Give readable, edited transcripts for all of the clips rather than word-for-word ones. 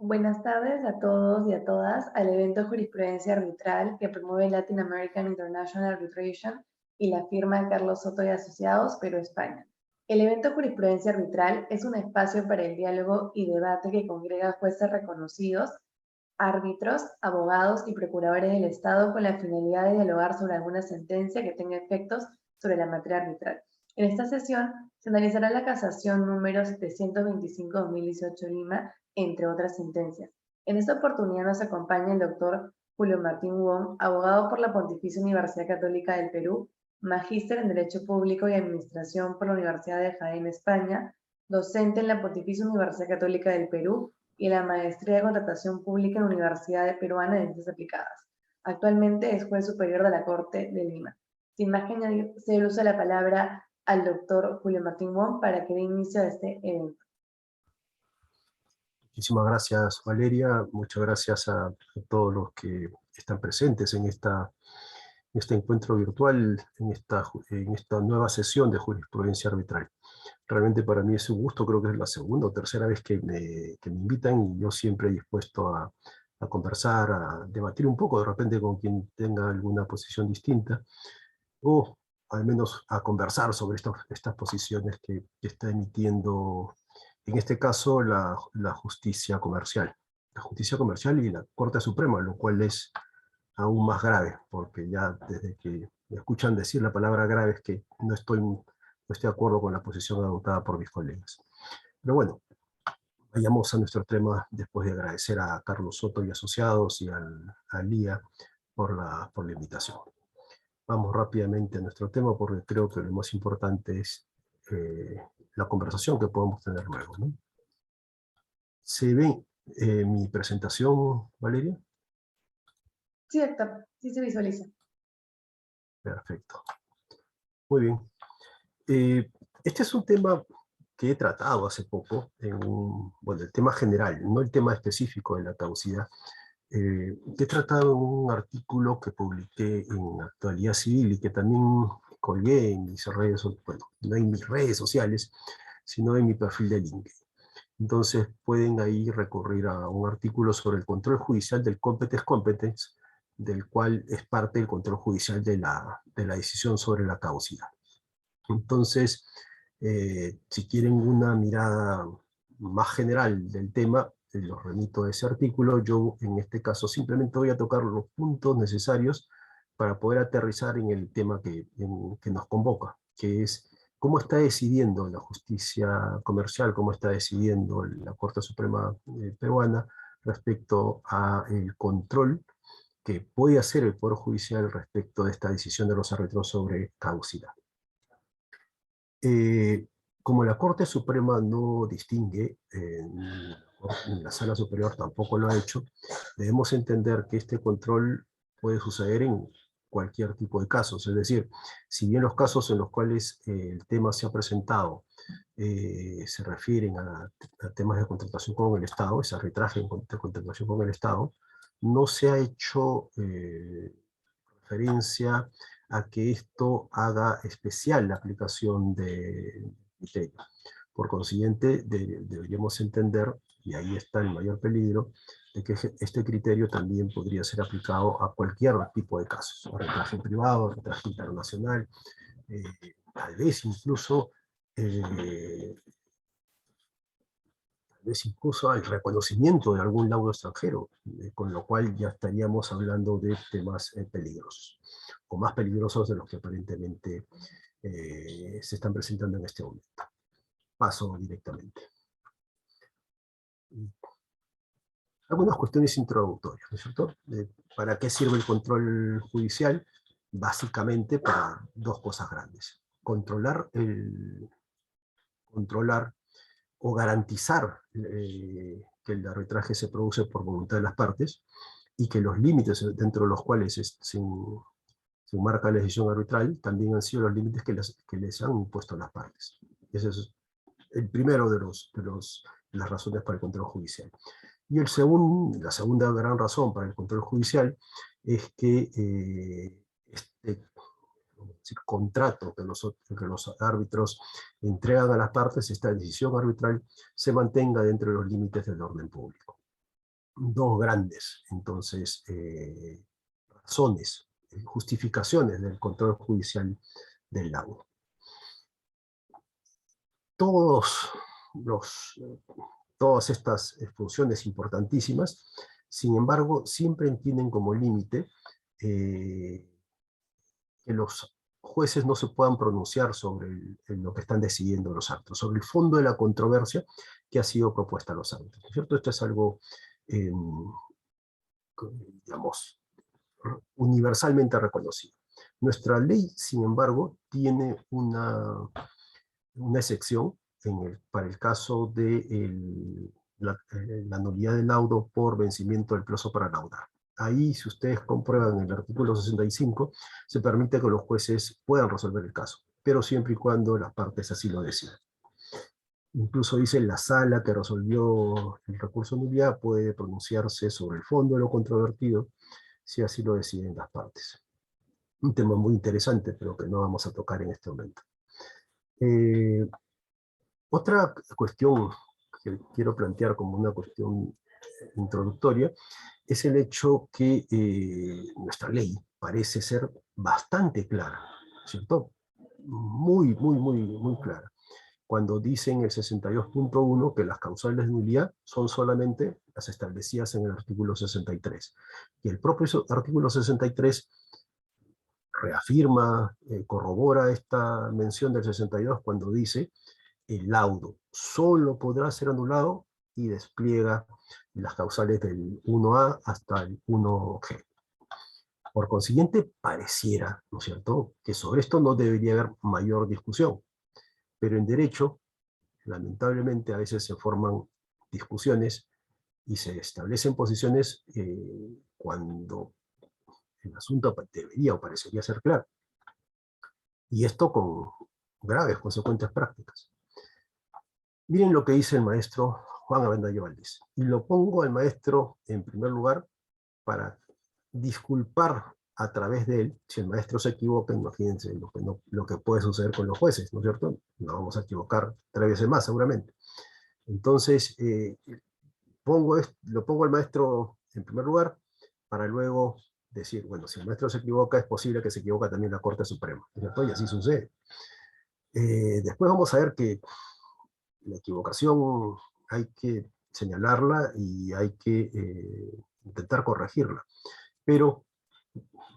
Buenas tardes a todos y a todas al evento Jurisprudencia Arbitral que promueve Latin American International Arbitration y la firma Carlos Soto y Asociados, Perú, España. El evento Jurisprudencia Arbitral es un espacio para el diálogo y debate que congrega jueces reconocidos, árbitros, abogados y procuradores del Estado con la finalidad de dialogar sobre alguna sentencia que tenga efectos sobre la materia arbitral. En esta sesión se analizará la casación número 725-2018 Lima, entre otras sentencias. En esta oportunidad nos acompaña el doctor Julio Martín Wong, abogado por la Pontificia Universidad Católica del Perú, magíster en Derecho Público y Administración por la Universidad de Jaén, España, docente en la Pontificia Universidad Católica del Perú y la maestría de Contratación Pública en la Universidad Peruana de Ciencias Aplicadas. Actualmente es juez superior de la Corte de Lima. Sin más que añadir, se le usa la palabra al doctor Julio Martín Wong para que dé inicio a este evento. Muchísimas gracias, Valeria. Muchas gracias a todos los que están presentes en este encuentro virtual, en esta nueva sesión de jurisprudencia arbitral. Realmente para mí es un gusto, creo que es la segunda o tercera vez que me invitan, y yo siempre dispuesto a conversar, a debatir un poco, de repente con quien tenga alguna posición distinta, o al menos a conversar sobre estas posiciones que está emitiendo, en este caso, la justicia comercial. La justicia comercial y la Corte Suprema, lo cual es aún más grave, porque ya desde que me escuchan decir la palabra grave es que no estoy de acuerdo con la posición adoptada por mis colegas. Pero bueno, vayamos a nuestro tema después de agradecer a Carlos Soto y Asociados y a Lía por la invitación. Vamos rápidamente a nuestro tema porque creo que lo más importante es eh, la conversación que podemos tener luego, ¿no? ¿Se ve mi presentación, Valeria? Sí, doctor, sí se visualiza. Perfecto. Muy bien. Este es un tema que he tratado hace poco, bueno, el tema general, no el tema específico de la caducidad, que he tratado en un artículo que publiqué en Actualidad Civil y que también colgué en mis redes, bueno, no en mis redes sociales, sino en mi perfil de LinkedIn. Entonces pueden ahí recurrir a un artículo sobre el control judicial del competence competence, del cual es parte del control judicial de la decisión sobre la caducidad. Entonces, si quieren una mirada más general del tema, los remito a ese artículo. Yo en este caso simplemente voy a tocar los puntos necesarios para poder aterrizar en el tema que nos convoca, que es cómo está decidiendo la justicia comercial, cómo está decidiendo la Corte Suprema peruana respecto al control que puede hacer el Poder Judicial respecto de esta decisión de los árbitros sobre caducidad. Eh, Como la Corte Suprema no distingue, ni la Sala Superior tampoco lo ha hecho, debemos entender que este control puede suceder en cualquier tipo de casos. Es decir, si bien los casos en los cuales el tema se ha presentado se refieren a temas de contratación con el Estado, ese arbitraje de contratación con el Estado, no se ha hecho referencia a que esto haga especial la aplicación de criterio. Por consiguiente, deberíamos entender, y ahí está el mayor peligro, de que este criterio también podría ser aplicado a cualquier tipo de casos, arbitraje privado, arbitraje internacional, tal vez incluso al reconocimiento de algún laudo extranjero, con lo cual ya estaríamos hablando de temas peligrosos, o más peligrosos de los que aparentemente se están presentando en este momento. Paso directamente. Algunas cuestiones introductorias, ¿no es cierto? ¿Para qué sirve el control judicial? Básicamente para dos cosas grandes. Controlar o garantizar que el arbitraje se produce por voluntad de las partes y que los límites dentro de los cuales se marca la decisión arbitral también han sido los límites que les han impuesto las partes. Ese es el primero de las razones para el control judicial. Y la segunda gran razón para el control judicial es que este contrato que los árbitros entregan a las partes, esta decisión arbitral se mantenga dentro de los límites del orden público. dos grandes, entonces, razones, justificaciones del control judicial del laudo. Todas estas funciones importantísimas, sin embargo, siempre tienen como límite que los jueces no se puedan pronunciar sobre lo que están decidiendo los árbitros, sobre el fondo de la controversia que ha sido propuesta a los árbitros, ¿no es cierto? Esto es algo, digamos, universalmente reconocido. Nuestra ley, sin embargo, tiene una excepción para el caso de la nulidad del laudo por vencimiento del plazo para laudar. Ahí, si ustedes comprueban el artículo 65, se permite que los jueces puedan resolver el caso, pero siempre y cuando las partes así lo decidan. Incluso dice la sala que resolvió el recurso de nulidad puede pronunciarse sobre el fondo de lo controvertido, si así lo deciden las partes. Un tema muy interesante, pero que no vamos a tocar en este momento. Otra cuestión que quiero plantear como una cuestión introductoria es el hecho que nuestra ley parece ser bastante clara, ¿cierto? Muy clara. Cuando dice en el 62.1 que las causales de nulidad son solamente las establecidas en el artículo 63. Y el propio artículo 63 reafirma, corrobora esta mención del 62 cuando dice el laudo solo podrá ser anulado y despliega las causales del 1A hasta el 1G. Por consiguiente, pareciera, ¿no es cierto?, que sobre esto no debería haber mayor discusión. Pero en derecho, lamentablemente, a veces se forman discusiones y se establecen posiciones cuando el asunto debería o parecería ser claro. Y esto con graves consecuencias prácticas. Miren lo que dice el maestro Juan Avendaño Valdés. Y lo pongo al maestro en primer lugar para disculpar a través de él, si el maestro se equivoca, imagínense lo que puede suceder con los jueces, ¿no es cierto? Nos vamos a equivocar 3 veces más seguramente. Entonces, lo pongo al maestro en primer lugar para luego decir, bueno, si el maestro se equivoca, es posible que se equivoque también la Corte Suprema, ¿no es cierto? Y así sucede. Después vamos a ver que la equivocación hay que señalarla y hay que intentar corregirla. Pero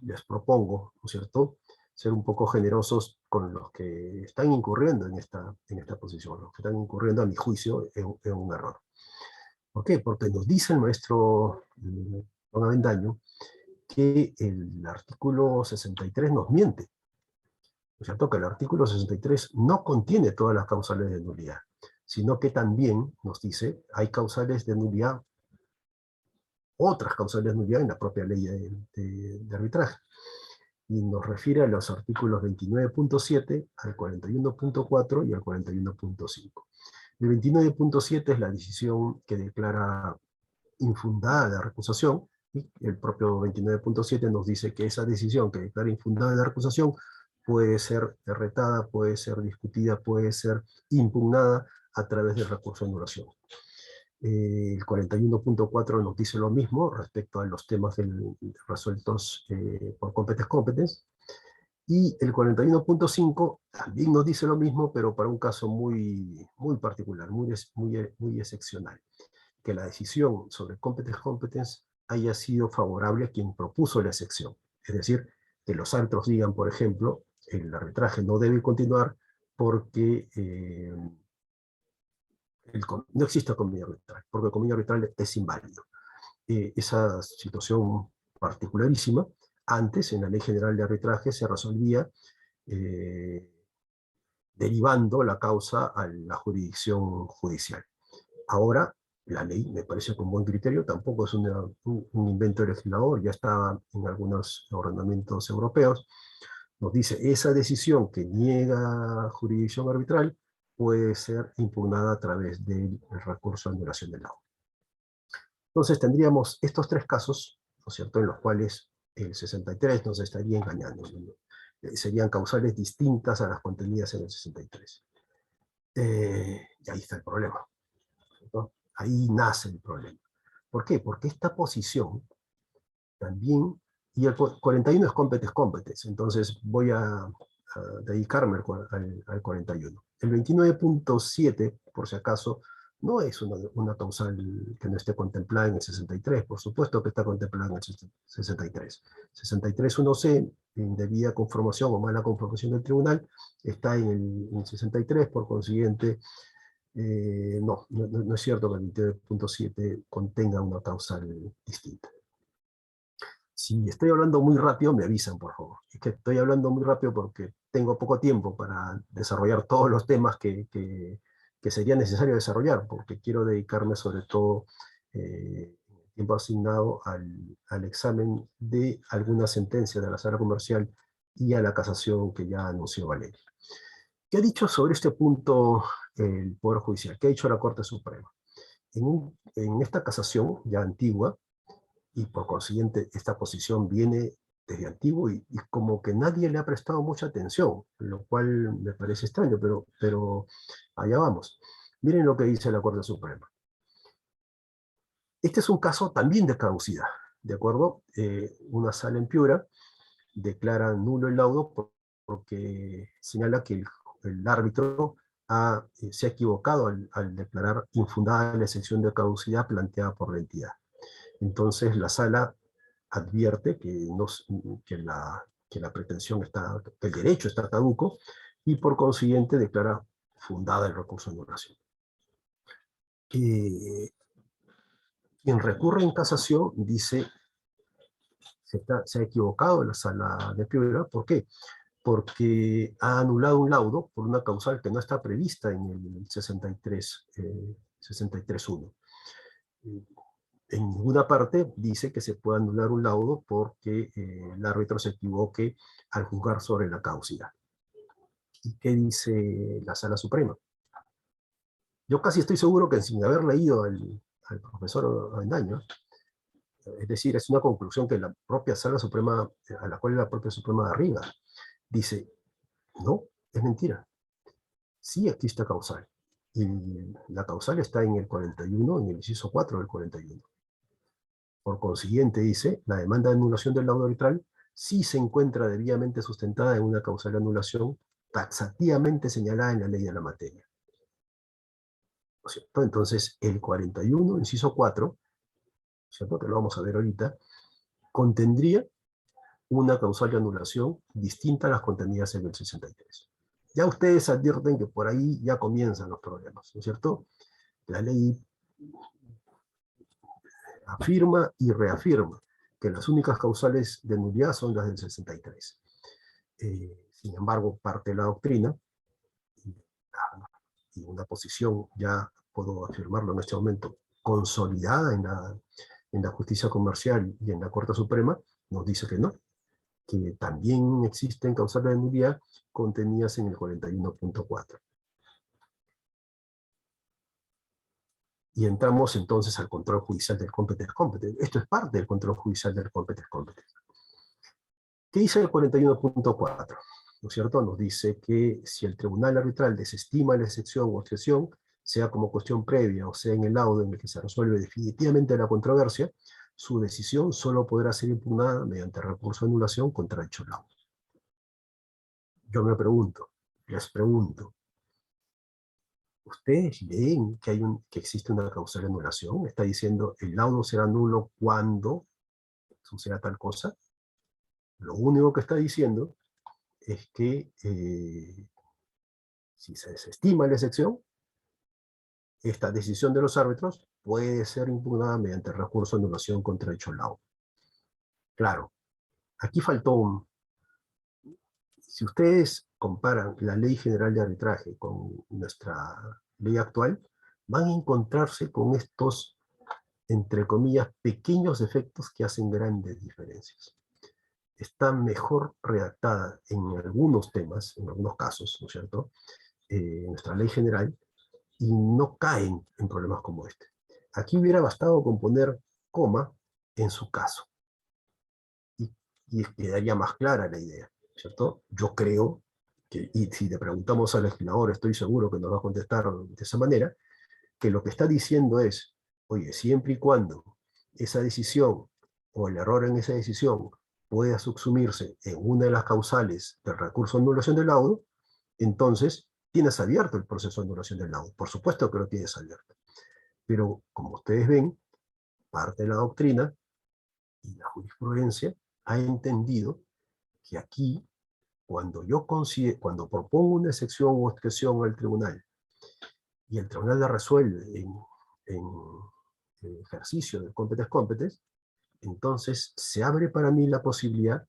les propongo, ¿no es cierto?, ser un poco generosos con los que están incurriendo en esta posición, los que están incurriendo, a mi juicio, en un error. ¿Por qué? Porque nos dice el maestro Juan Avendaño que el artículo 63 nos miente. ¿No es cierto? Que el artículo 63 no contiene todas las causales de nulidad, sino que también nos dice hay causales de nulidad, otras causales de nulidad en la propia ley de arbitraje. Y nos refiere a los artículos 29.7, al 41.4 y al 41.5. El 29.7 es la decisión que declara infundada la recusación, y el propio 29.7 nos dice que esa decisión que declara infundada la recusación puede ser retada, puede ser discutida, puede ser impugnada a través del recurso de anulación. El 41.4 nos dice lo mismo respecto a los temas resueltos por competence. Y el 41.5 también nos dice lo mismo, pero para un caso muy particular, muy excepcional. Que la decisión sobre competence haya sido favorable a quien propuso la excepción. Es decir, que los árbitros digan, por ejemplo, el arbitraje no debe continuar porque no existe convenio arbitral, porque el convenio arbitral es inválido. Esa situación particularísima, antes en la Ley General de Arbitraje se resolvía derivando la causa a la jurisdicción judicial. Ahora, la ley, me parece con buen criterio, tampoco es un invento del legislador, ya está en algunos ordenamientos europeos, nos dice, esa decisión que niega jurisdicción arbitral puede ser impugnada a través del recurso de anulación del laudo. Entonces tendríamos estos 3 casos, ¿no es cierto?, en los cuales el 63 nos estaría engañando, ¿no? Serían causales distintas a las contenidas en el 63. Y ahí está el problema, ¿no? Ahí nace el problema. ¿Por qué? Porque esta posición también, y el 41 es competence, entonces voy a dedicarme al 41. El 29.7, por si acaso, no es una causal que no esté contemplada en el 63, por supuesto que está contemplada en el 63. 63.1c, indebida conformación o mala conformación del tribunal, está en el 63, por consiguiente, no es cierto que el 29.7 contenga una causal distinta. Si estoy hablando muy rápido, me avisan, por favor. Es que estoy hablando muy rápido porque tengo poco tiempo para desarrollar todos los temas que sería necesario desarrollar, porque quiero dedicarme sobre todo tiempo asignado al examen de alguna sentencia de la sala comercial y a la casación que ya anunció Valeria. ¿Qué ha dicho sobre este punto el Poder Judicial? ¿Qué ha dicho la Corte Suprema? En esta casación ya antigua, y por consiguiente esta posición viene desde antiguo y como que nadie le ha prestado mucha atención, lo cual me parece extraño, pero allá vamos. Miren lo que dice la Corte Suprema. Este es un caso también de caducidad, ¿de acuerdo? Una sala en Piura declara nulo el laudo porque señala que el árbitro se ha equivocado al declarar infundada la excepción de caducidad planteada por la entidad. Entonces la sala advierte que la pretensión está, que el derecho está caduco, y por consiguiente declara fundada el recurso de anulación. Quien recurre en casación dice se ha equivocado en la sala de Piura. ¿Por qué? Porque ha anulado un laudo por una causal que no está prevista en el 63.1. En ninguna parte dice que se pueda anular un laudo porque el árbitro se equivoque al juzgar sobre la causidad. ¿Y qué dice la Sala Suprema? Yo casi estoy seguro que sin haber leído al profesor Avendaño, es decir, es una conclusión que la propia Sala Suprema, a la cual la propia Suprema arriba, dice, no, es mentira. Sí existe causal. Y la causal está en el 41, en el inciso 4 del 41. Por consiguiente, dice, la demanda de anulación del laudo arbitral sí se encuentra debidamente sustentada en una causal de anulación taxativamente señalada en la ley de la materia. ¿No es cierto? Entonces, el 41, inciso 4, ¿cierto? Que lo vamos a ver ahorita, contendría una causal de anulación distinta a las contenidas en el 63. Ya ustedes advierten que por ahí ya comienzan los problemas, ¿no es cierto? La ley afirma y reafirma que las únicas causales de nulidad son las del 63. Sin embargo, parte de la doctrina, y una posición, ya puedo afirmarlo en este momento, consolidada en la justicia comercial y en la Corte Suprema, nos dice que no, que también existen causales de nulidad contenidas en el 41.4. Y entramos entonces al control judicial del competence. Esto es parte del control judicial del competence. ¿Qué dice el 41.4? ¿No es cierto? Nos dice que si el tribunal arbitral desestima la excepción o objeción, sea como cuestión previa o sea en el laudo en el que se resuelve definitivamente la controversia, su decisión solo podrá ser impugnada mediante recurso de anulación contra dicho laudo. Yo me pregunto, les pregunto, ¿ustedes leen que existe una causal de anulación? ¿Está diciendo el laudo será nulo cuando suceda tal cosa? Lo único que está diciendo es que si se desestima la excepción, esta decisión de los árbitros puede ser impugnada mediante recurso de anulación contra dicho laudo. Claro, aquí faltó un... Si ustedes comparan la Ley General de Arbitraje con nuestra ley actual, van a encontrarse con estos, entre comillas, pequeños efectos que hacen grandes diferencias. Está mejor redactada en algunos temas, en algunos casos, ¿no es cierto?, nuestra ley general, y no caen en problemas como este. Aquí hubiera bastado con poner coma en su caso, y quedaría más clara la idea, ¿cierto? Yo creo que, y si le preguntamos al legislador, estoy seguro que nos va a contestar de esa manera, que lo que está diciendo es, oye, siempre y cuando esa decisión o el error en esa decisión pueda subsumirse en una de las causales del recurso de anulación del laudo, entonces tienes abierto el proceso de anulación del laudo. Por supuesto que lo tienes abierto. Pero como ustedes ven, parte de la doctrina y la jurisprudencia ha entendido que aquí, cuando propongo una excepción o excepción al tribunal, y el tribunal la resuelve en ejercicio del competens, entonces se abre para mí la posibilidad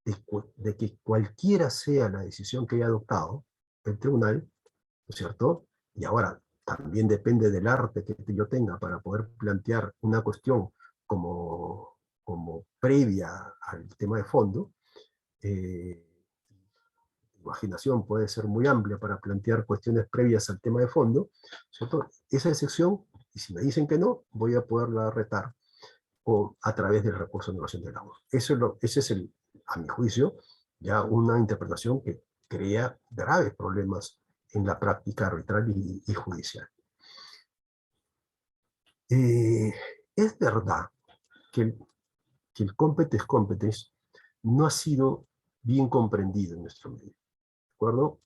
de que cualquiera sea la decisión que haya adoptado el tribunal, ¿no es cierto? Y ahora también depende del arte que yo tenga para poder plantear una cuestión como previa al tema de fondo. Imaginación puede ser muy amplia para plantear cuestiones previas al tema de fondo, ¿cierto? Esa excepción, y si me dicen que no, voy a poderla retar a través del recurso de anulación del laudo. Ese es, a mi juicio, ya una interpretación que crea graves problemas en la práctica arbitral y judicial. Es verdad que el competens no ha sido bien comprendido en nuestro medio, ¿de acuerdo?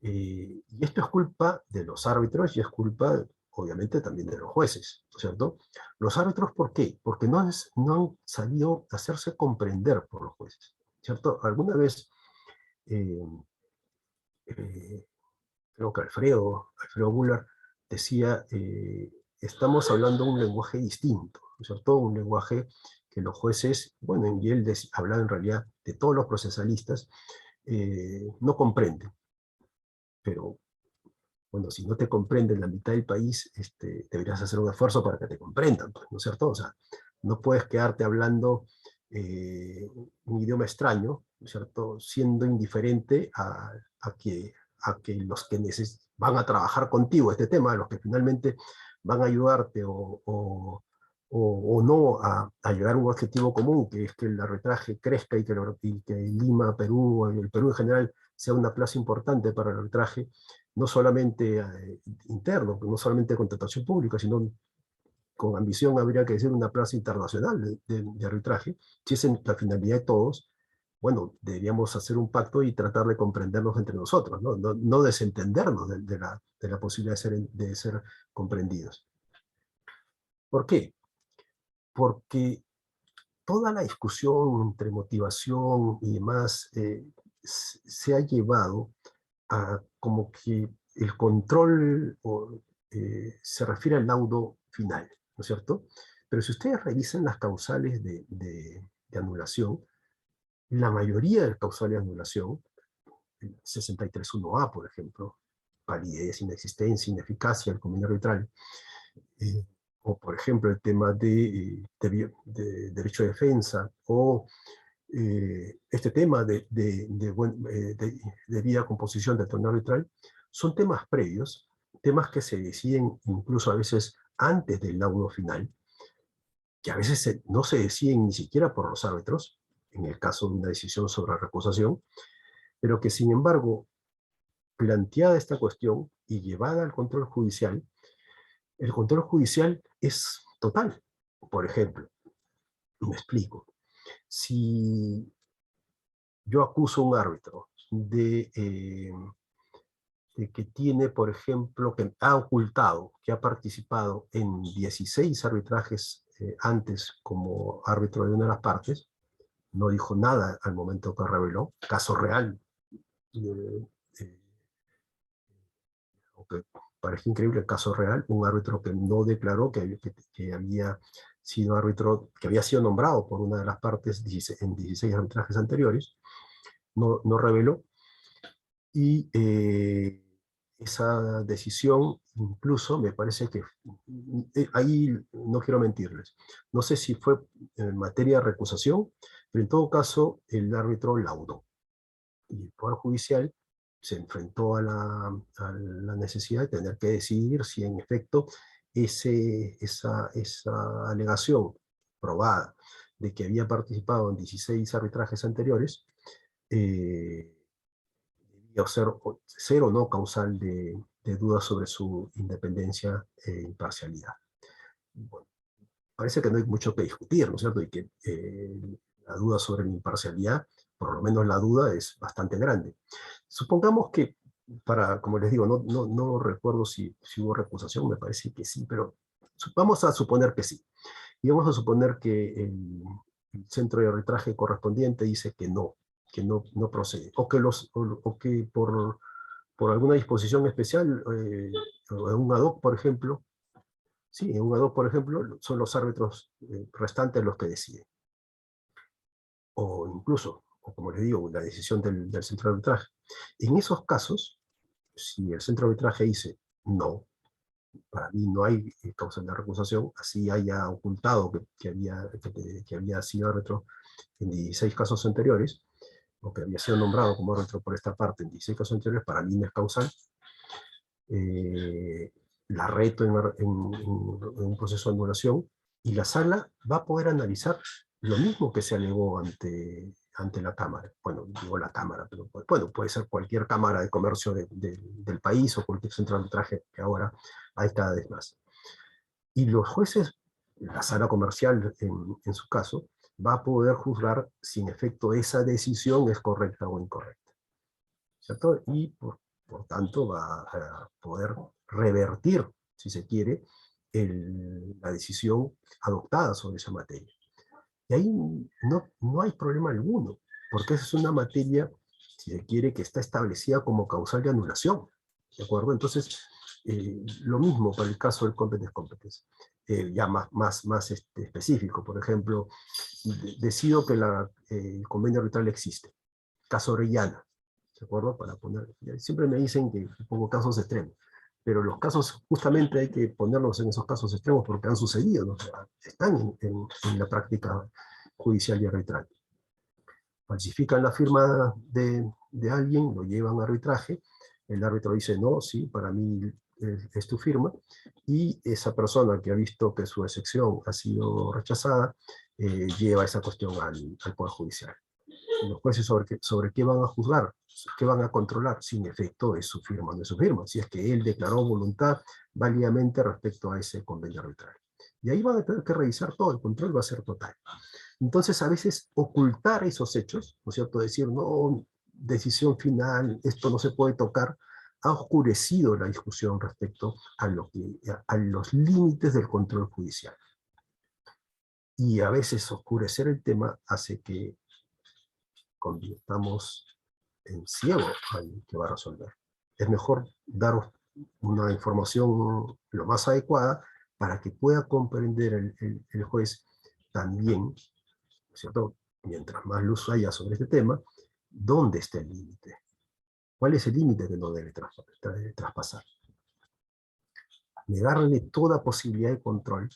Y esto es culpa de los árbitros y es culpa, obviamente, también de los jueces, ¿cierto? Los árbitros, ¿por qué? Porque no han sabido hacerse comprender por los jueces, ¿cierto? Alguna vez, eh, eh, creo que Alfredo Buller decía, estamos hablando un lenguaje distinto, ¿cierto? Un lenguaje que los jueces, bueno, y él hablaba en realidad de todos los procesalistas, no comprenden, pero bueno, si no te comprenden la mitad del país, deberías hacer un esfuerzo para que te comprendan, pues, ¿no es cierto? O sea, no puedes quedarte hablando un idioma extraño, ¿no es cierto? Siendo indiferente a que los que van a trabajar contigo este tema, los que finalmente van a ayudarte o no a llegar a un objetivo común, que es que el arbitraje crezca y que Lima, Perú, el Perú en general, sea una plaza importante para el arbitraje, no solamente interno, no solamente contratación pública, sino con ambición habría que decir una plaza internacional de arbitraje. Si es la finalidad de todos, bueno, deberíamos hacer un pacto y tratar de comprendernos entre nosotros, no, no desentendernos de la posibilidad de ser comprendidos. ¿Por qué? Porque toda la discusión entre motivación y demás se ha llevado a como que el control se refiere al laudo final, ¿no es cierto? Pero si ustedes revisan las causales de anulación, la mayoría de las causales de anulación, el 63.1a, por ejemplo, validez, inexistencia, ineficacia, el convenio arbitral, eh, o por ejemplo el tema de derecho de defensa, o este tema de debida composición del torneo arbitral, son temas previos, temas que se deciden incluso a veces antes del laudo final, que a veces no se deciden ni siquiera por los árbitros, en el caso de una decisión sobre recusación, pero que sin embargo, planteada esta cuestión y llevada al control judicial, el control judicial es total. Por ejemplo, me explico, si yo acuso a un árbitro de que tiene, por ejemplo, que ha ocultado, que ha participado en 16 arbitrajes antes como árbitro de una de las partes, no dijo nada al momento que reveló, caso real, eh, eh, aunque parece increíble, el caso real, un árbitro que no declaró que había sido árbitro, que había sido nombrado por una de las partes en 16 arbitrajes anteriores, no reveló, y esa decisión incluso me parece que, ahí no quiero mentirles, no sé si fue en materia de recusación, pero en todo caso el árbitro laudó. Y el Poder Judicial se enfrentó a la necesidad de tener que decidir si en efecto esa alegación probada de que había participado en 16 arbitrajes anteriores, eh, debía ser o no causal de dudas sobre su independencia e imparcialidad. Bueno, parece que no hay mucho que discutir, ¿no es cierto? Y que la duda sobre la imparcialidad, por lo menos la duda es bastante grande. Supongamos que, como les digo, no recuerdo si hubo recusación, me parece que sí, pero vamos a suponer que sí. Y vamos a suponer que el centro de arbitraje correspondiente dice que no procede, o que por alguna disposición especial, o en un ad hoc, por ejemplo, sí, en un ad hoc, por ejemplo, son los árbitros restantes los que deciden. O incluso, o como les digo, la decisión del centro de arbitraje. En esos casos, si el centro de arbitraje dice no, para mí no hay causa de recusación, así haya ocultado que había sido árbitro en 16 casos anteriores, o que había sido nombrado como árbitro por esta parte en 16 casos anteriores, para mí no es causal. La reto en un proceso de anulación, y la sala va a poder analizar lo mismo que se alegó ante la Cámara. Bueno, digo la Cámara, pero bueno, puede ser cualquier Cámara de Comercio del país, o cualquier centro de arbitraje, que ahora hay cada vez más. Y los jueces, la sala comercial en su caso, va a poder juzgar si en efecto esa decisión es correcta o incorrecta, ¿cierto? Y por tanto va a poder revertir, si se quiere, la decisión adoptada sobre esa materia. Y ahí no hay problema alguno, porque esa es una materia, si se quiere, que está establecida como causal de anulación, ¿de acuerdo? Entonces, lo mismo para el caso del competence, ya más específico. Por ejemplo, decido que el convenio arbitral existe, caso Orellana, ¿de acuerdo? Siempre me dicen que pongo casos extremos, pero los casos justamente hay que ponerlos en esos casos extremos porque han sucedido, ¿no? O sea, están en la práctica judicial y arbitral. Falsifican la firma de alguien, lo llevan a arbitraje, el árbitro dice no, sí, para mí es tu firma, y esa persona que ha visto que su excepción ha sido rechazada, lleva esa cuestión al Poder Judicial. Los jueces sobre qué van a juzgar, qué van a controlar, si en efecto es su firma o no es su firma, si es que él declaró voluntad válidamente respecto a ese convenio arbitral. Y ahí van a tener que revisar todo, el control va a ser total. Entonces, a veces ocultar esos hechos, ¿no es cierto? Decir, no, decisión final, esto no se puede tocar, ha oscurecido la discusión respecto a los límites del control judicial. Y a veces oscurecer el tema hace que convirtamos en ciego al que va a resolver. Es mejor dar una información lo más adecuada para que pueda comprender el juez también, ¿cierto? Mientras más luz haya sobre este tema, ¿dónde está el límite? ¿Cuál es el límite que no debe traspasar? Negarle toda posibilidad de control,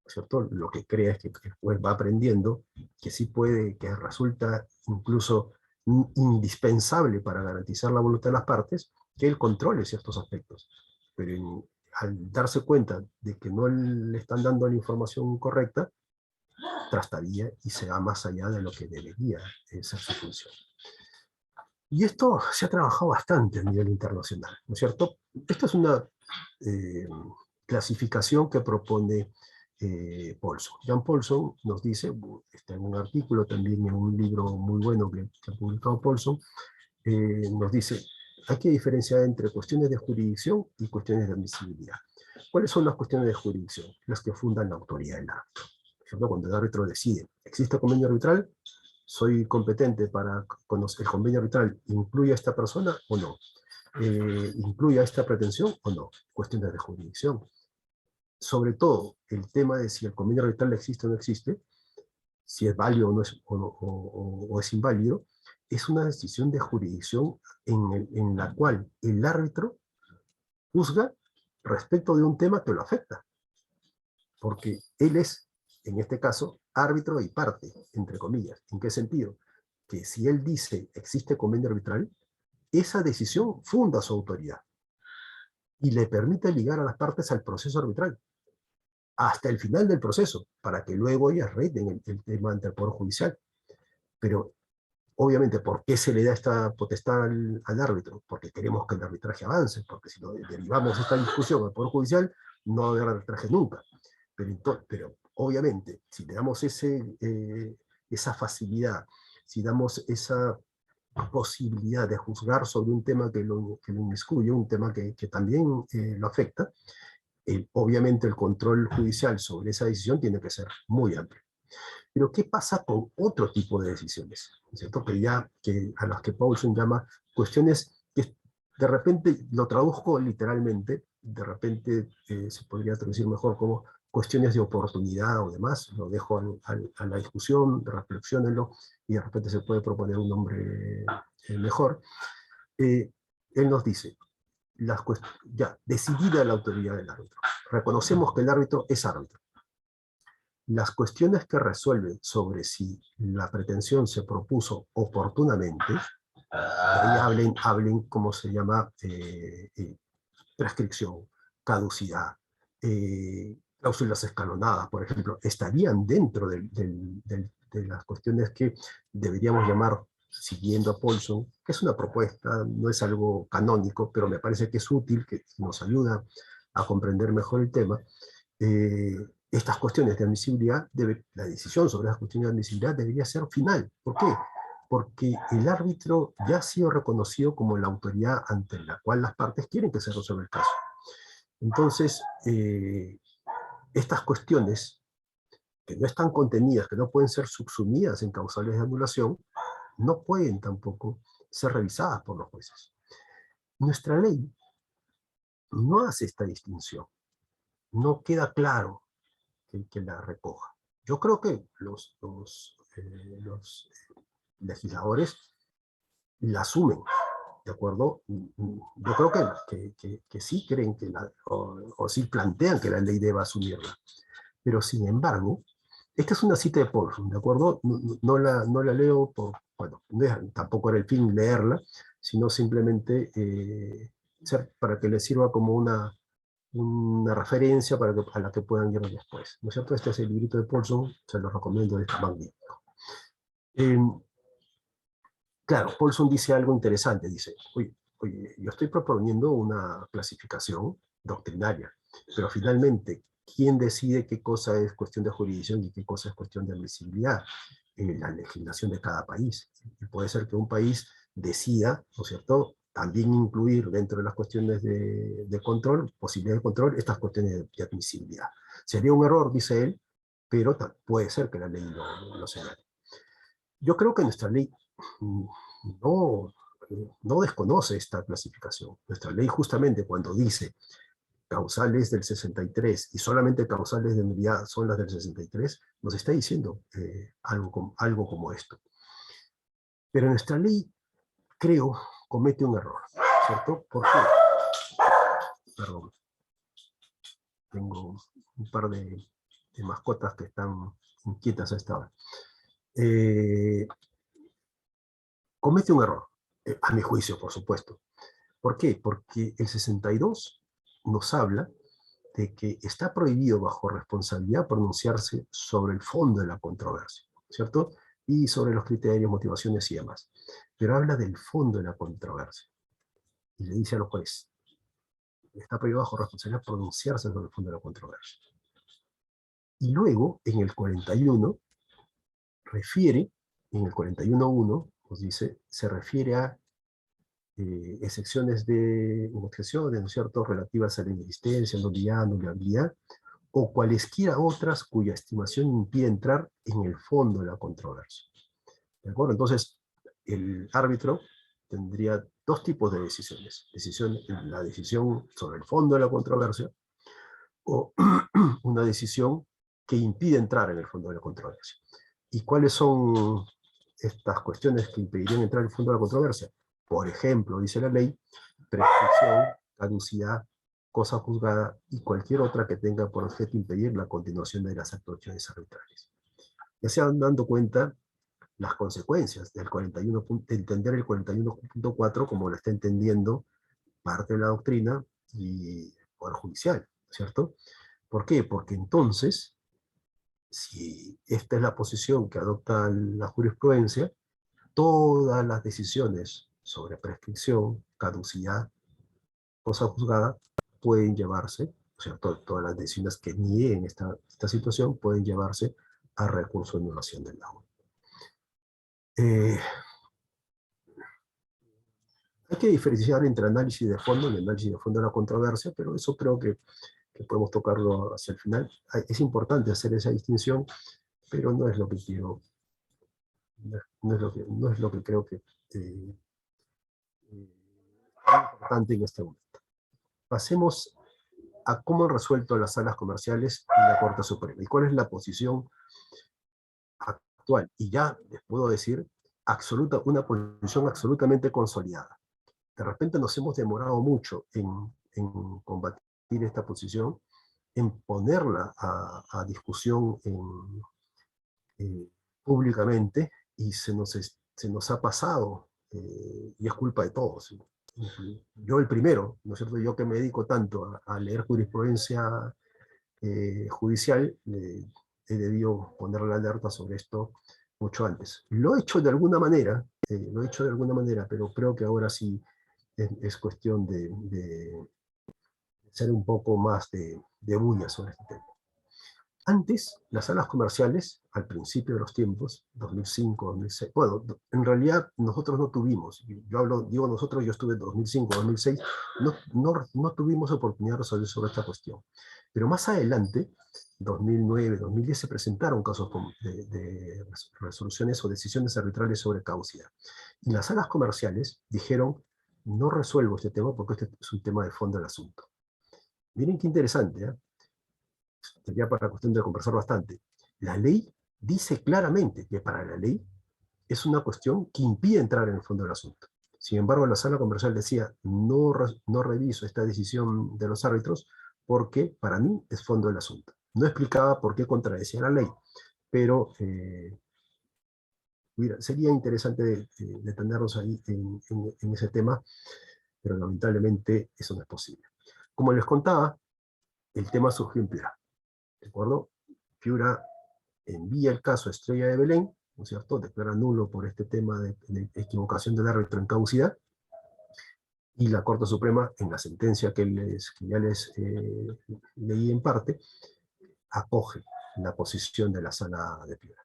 ¿cierto? Lo que crea es que el juez va aprendiendo que sí puede, que resulta incluso indispensable para garantizar la voluntad de las partes, que él controle ciertos aspectos. Pero al darse cuenta de que no le están dando la información correcta, trastaría y se va más allá de lo que debería ser su función. Y esto se ha trabajado bastante a nivel internacional, ¿no es cierto? Esta es una clasificación que propone Paulson. Jan Paulson nos dice, está en un artículo, también en un libro muy bueno que ha publicado Paulson, nos dice, hay que diferenciar entre cuestiones de jurisdicción y cuestiones de admisibilidad. ¿Cuáles son las cuestiones de jurisdicción? Las que fundan la autoridad del árbitro. Por ejemplo, cuando el árbitro decide, ¿existe convenio arbitral? ¿Soy competente para conocer el convenio arbitral? ¿Incluye a esta persona o no? ¿Incluye a esta pretensión o no? Cuestiones de jurisdicción. Sobre todo, el tema de si el convenio arbitral existe o no existe, si es válido o, no es, o es inválido, es una decisión de jurisdicción en la cual el árbitro juzga respecto de un tema que lo afecta. Porque él es, en este caso, árbitro y parte, entre comillas. ¿En qué sentido? Que si él dice existe convenio arbitral, esa decisión funda su autoridad y le permite ligar a las partes al proceso arbitral hasta el final del proceso, para que luego ellas reten el tema ante el Poder Judicial. Pero, obviamente, ¿por qué se le da esta potestad al árbitro? Porque queremos que el arbitraje avance, porque si derivamos esta discusión al Poder Judicial, no va a haber arbitraje nunca. Pero obviamente, si le damos esa facilidad, si damos esa posibilidad de juzgar sobre un tema que lo inmiscuye, un tema que también lo afecta, obviamente el control judicial sobre esa decisión tiene que ser muy amplio. Pero ¿qué pasa con otro tipo de decisiones? ¿Cierto? A las que Paulson llama cuestiones que de repente, lo traduzco literalmente, de repente se podría traducir mejor como cuestiones de oportunidad o demás, lo dejo a la discusión, reflexionenlo, y de repente se puede proponer un nombre mejor. Él nos dice, ya, decidida la autoridad del árbitro, reconocemos que el árbitro es árbitro. Las cuestiones que resuelven sobre si la pretensión se propuso oportunamente, ahí hablen ¿cómo se llama? Prescripción, caducidad, cláusulas escalonadas, por ejemplo, estarían dentro de las cuestiones que deberíamos llamar, siguiendo a Paulson, que es una propuesta, no es algo canónico, pero me parece que es útil, que nos ayuda a comprender mejor el tema. Estas cuestiones de admisibilidad, la decisión sobre las cuestiones de admisibilidad debería ser final. ¿Por qué? Porque el árbitro ya ha sido reconocido como la autoridad ante la cual las partes quieren que se resuelva el caso. Entonces, estas cuestiones, que no están contenidas, que no pueden ser subsumidas en causales de anulación, no pueden tampoco ser revisadas por los jueces. Nuestra ley no hace esta distinción. No queda claro que la recoja. Yo creo que los legisladores la asumen, ¿de acuerdo? Yo creo que sí creen o sí plantean que la ley deba asumirla. Pero sin embargo, esta es una cita de Paulson, ¿de acuerdo? No la leo bueno, tampoco era el fin leerla, sino simplemente para que les sirva como una referencia a la que puedan ir después. ¿No es cierto? Este es el librito de Paulson, se los recomiendo, es magnífico. Claro, Paulson dice algo interesante, dice, oye, yo estoy proponiendo una clasificación doctrinaria, pero finalmente, ¿quién decide qué cosa es cuestión de jurisdicción y qué cosa es cuestión de admisibilidad? La legislación de cada país. Y puede ser que un país decida, ¿no es cierto?, también incluir dentro de las cuestiones de control, posibilidad de control, estas cuestiones de admisibilidad. Sería un error, dice él, pero puede ser que la ley lo señale. Yo creo que nuestra ley no, no desconoce esta clasificación. Nuestra ley justamente cuando dice causales del 63 y solamente causales de nulidad son las del 63, nos está diciendo algo como esto. Pero nuestra ley, creo, comete un error, ¿cierto? ¿Por qué? Perdón. Tengo un par de mascotas que están inquietas a esta hora. Comete un error, a mi juicio, por supuesto. ¿Por qué? Porque el 62 nos habla de que está prohibido bajo responsabilidad pronunciarse sobre el fondo de la controversia, ¿cierto? Y sobre los criterios, motivaciones y demás. Pero habla del fondo de la controversia. Y le dice a los jueces, está prohibido bajo responsabilidad pronunciarse sobre el fondo de la controversia. Y luego, en el 41, refiere, en el 41.1, nos dice, se refiere a excepciones de objeciones, ¿no es cierto?, relativas a la inexistencia, nulidad, nulabilidad, o cualesquiera otras cuya estimación impide entrar en el fondo de la controversia. ¿De acuerdo? Entonces, el árbitro tendría dos tipos de decisiones. La decisión sobre el fondo de la controversia, o una decisión que impide entrar en el fondo de la controversia. ¿Y cuáles son estas cuestiones que impedirían entrar en el fondo de la controversia? Por ejemplo, dice la ley, prescripción, caducidad, cosa juzgada y cualquier otra que tenga por objeto impedir la continuación de las actuaciones arbitrales. Ya se van dando cuenta las consecuencias del 41, de entender el 41.4 como lo está entendiendo parte de la doctrina y el Poder Judicial, ¿cierto? ¿Por qué? Porque entonces, si esta es la posición que adopta la jurisprudencia, todas las decisiones sobre prescripción, caducidad, cosa juzgada, pueden llevarse, sea, todas las decisiones que nieguen esta situación pueden llevarse a recurso de anulación del laudo. Hay que diferenciar entre análisis de fondo y análisis de fondo de la controversia, pero eso creo que podemos tocarlo hacia el final. Es importante hacer esa distinción, pero no es lo que quiero, no es lo que creo que es importante en este momento. Pasemos a cómo han resuelto las salas comerciales y la Corte Suprema, y cuál es la posición actual. Y ya les puedo decir, una posición absolutamente consolidada. De repente nos hemos demorado mucho en combatir esta posición, en ponerla a discusión públicamente, y se nos ha pasado, y es culpa de todos. Yo el primero, ¿no es cierto? Yo que me dedico tanto a leer jurisprudencia judicial, he debido poner la alerta sobre esto mucho antes. Lo he hecho de alguna manera, pero creo que ahora sí es cuestión de ser un poco más de bulla sobre este tema. Antes, las salas comerciales, al principio de los tiempos, 2005, 2006, bueno, en realidad nosotros no tuvimos, digo nosotros, yo estuve en 2005, 2006, no tuvimos oportunidad de resolver sobre esta cuestión. Pero más adelante, 2009, 2010, se presentaron casos de resoluciones o decisiones arbitrales sobre caducidad. Y las salas comerciales dijeron, no resuelvo este tema porque este es un tema de fondo del asunto. Miren qué interesante, ¿eh? Sería para cuestión de conversar bastante. La ley dice claramente que para la ley es una cuestión que impide entrar en el fondo del asunto. Sin embargo, la sala comercial decía, no reviso esta decisión de los árbitros porque para mí es fondo del asunto. No explicaba por qué contradecía la ley, pero sería interesante detenernos ahí en ese tema, pero lamentablemente eso no es posible. Como les contaba, el tema surgió en Piura. ¿De acuerdo? Piura envía el caso a Estrella de Belén, ¿no es cierto? Declara nulo por este tema de equivocación del árbitro en caducidad, y la Corte Suprema, en la sentencia que ya les leí en parte, acoge la posición de la sala de Piura.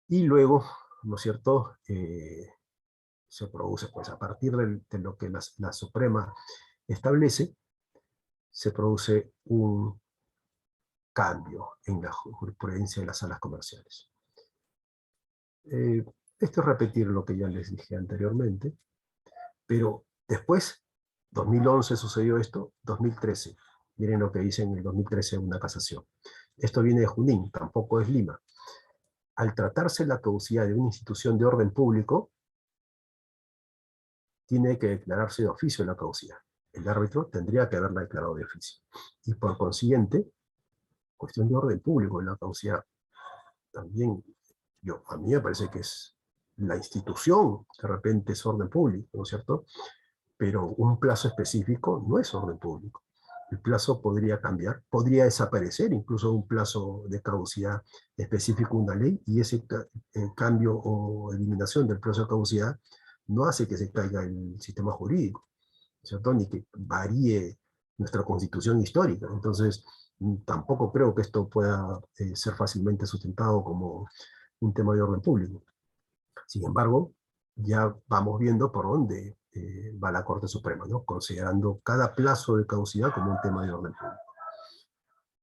Y luego, ¿no es cierto?, se produce, pues a partir de lo que la Suprema establece, se produce un cambio en la jurisprudencia de las salas comerciales. Esto es repetir lo que ya les dije anteriormente, pero después, 2011 sucedió esto, 2013, miren lo que dice en el 2013 una casación. Esto viene de Junín, tampoco es Lima. Al tratarse la caducidad de una institución de orden público, tiene que declararse de oficio la caducidad. El árbitro tendría que haberla declarado de oficio. Y por consiguiente, cuestión de orden público, la caducidad también, a mí me parece que es la institución, de repente es orden público, ¿no es cierto? Pero un plazo específico no es orden público. El plazo podría cambiar, podría desaparecer incluso un plazo de caducidad específico de una ley, y ese cambio o eliminación del plazo de caducidad no hace que se caiga el sistema jurídico, ¿cierto? Ni que varíe nuestra constitución histórica. Entonces, tampoco creo que esto pueda ser fácilmente sustentado como un tema de orden público. Sin embargo, ya vamos viendo por dónde va la Corte Suprema, ¿no? Considerando cada plazo de caducidad como un tema de orden público.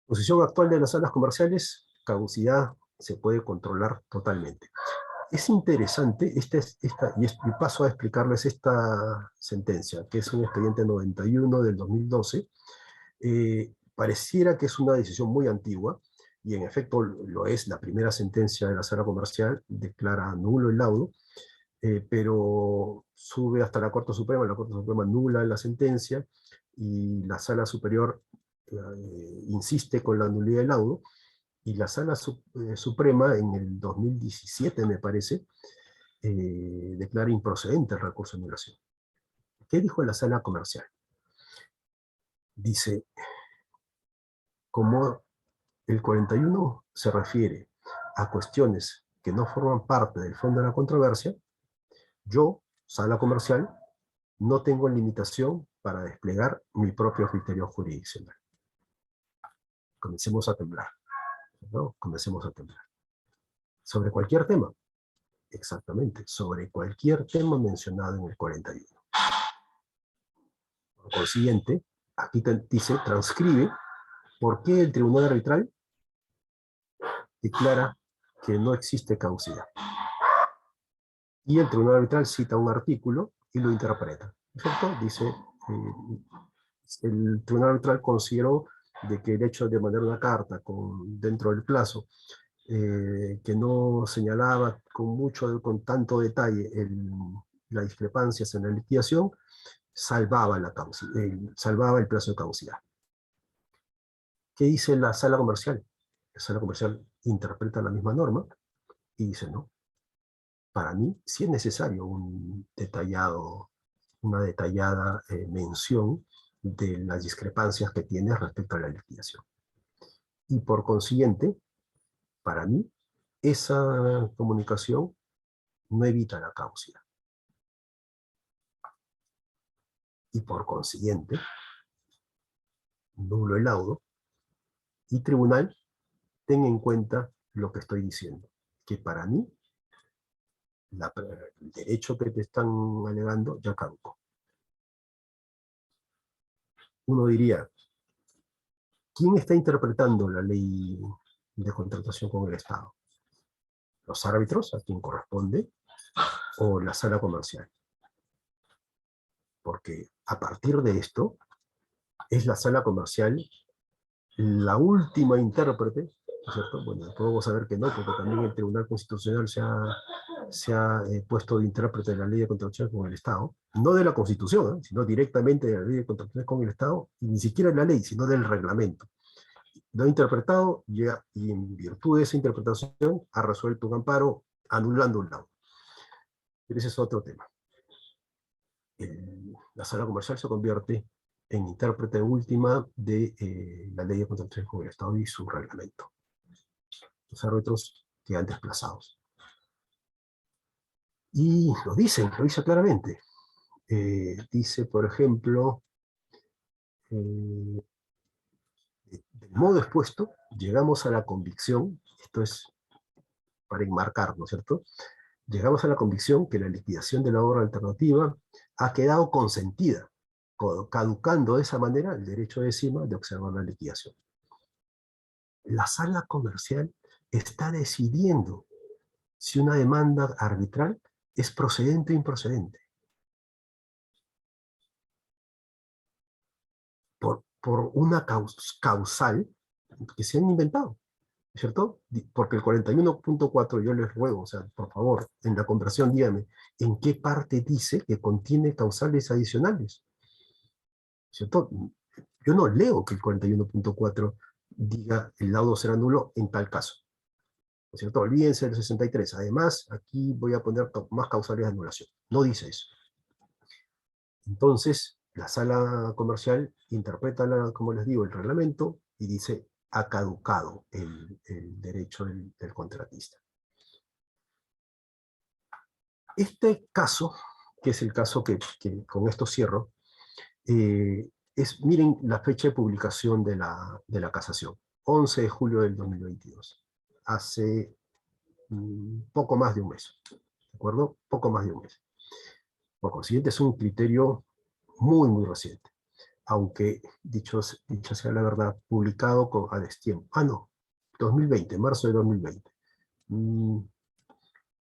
Posición actual de las salas comerciales: caducidad se puede controlar totalmente. Es interesante, y paso a explicarles esta sentencia, que es un expediente 91 del 2012. Pareciera que es una decisión muy antigua, y en efecto lo es. La primera sentencia de la sala comercial declara nulo el laudo, pero sube hasta la Corte Suprema anula la sentencia, y la Sala Superior insiste con la nulidad del laudo, y la Sala Suprema en el 2017, me parece, declara improcedente el recurso de anulación. ¿Qué dijo la Sala Comercial? Dice, como el 41 se refiere a cuestiones que no forman parte del fondo de la controversia, yo, Sala Comercial, no tengo limitación para desplegar mi propio criterio jurisdiccional. comencemos a temblar, ¿no? Comencemos a temblar. Sobre cualquier tema, exactamente, sobre cualquier tema mencionado en el 41. Por consiguiente, aquí dice, transcribe por qué el tribunal arbitral declara que no existe caducidad. Y el tribunal arbitral cita un artículo y lo interpreta, ¿cierto? Dice, el tribunal arbitral consideró de que el hecho de mandar una carta dentro del plazo que no señalaba con tanto detalle las discrepancias en la liquidación, salvaba el plazo de caducidad. ¿Qué dice la sala comercial? La sala comercial interpreta la misma norma y dice, no, para mí sí es necesario una detallada mención de las discrepancias que tiene respecto a la liquidación. Y por consiguiente, para mí, esa comunicación no evita la caducidad. Y por consiguiente, nulo el laudo, y tribunal, ten en cuenta lo que estoy diciendo, que para mí, el derecho que te están alegando ya caducó. Uno diría, ¿quién está interpretando la ley de contratación con el Estado? ¿Los árbitros, a quien corresponde, o la sala comercial? Porque a partir de esto, es la sala comercial la última intérprete, ¿cierto? Bueno, podemos saber que no, porque también el Tribunal Constitucional se ha puesto de intérprete de la ley de contratación con el Estado, no de la Constitución, sino directamente de la ley de contratación con el Estado, y ni siquiera de la ley, sino del reglamento. Lo ha interpretado y en virtud de esa interpretación ha resuelto un amparo anulando un laudo. Pero ese es otro tema. La sala comercial se convierte en intérprete última de la ley de contratación con el Estado y su reglamento. Los árbitros quedan desplazados. Y lo dice claramente. Dice, por ejemplo, del modo expuesto, llegamos a la convicción, esto es para enmarcar, ¿no es cierto? Llegamos a la convicción que la liquidación de la obra alternativa ha quedado consentida, caducando de esa manera el derecho de cima de observar la liquidación. La sala comercial está decidiendo si una demanda arbitral es procedente o improcedente. Por una causal que se han inventado, ¿cierto? Porque el 41.4, yo les ruego, o sea, por favor, en la conversión dígame, ¿en qué parte dice que contiene causales adicionales? ¿Cierto? Yo no leo que el 41.4 diga el laudo será nulo en tal caso. ¿No es cierto? Olvídense del 63. Además, aquí voy a poner más causales de anulación. No dice eso. Entonces, la sala comercial interpreta, como les digo, el reglamento y dice, ha caducado el derecho del contratista. Este caso, que es el caso que con esto cierro, miren la fecha de publicación de la casación, 11 de julio del 2022, hace poco más de un mes, ¿de acuerdo? Poco más de un mes. Por consiguiente, es un criterio muy, muy reciente, aunque, dicho sea la verdad, publicado a destiempo. No, 2020, marzo de 2020.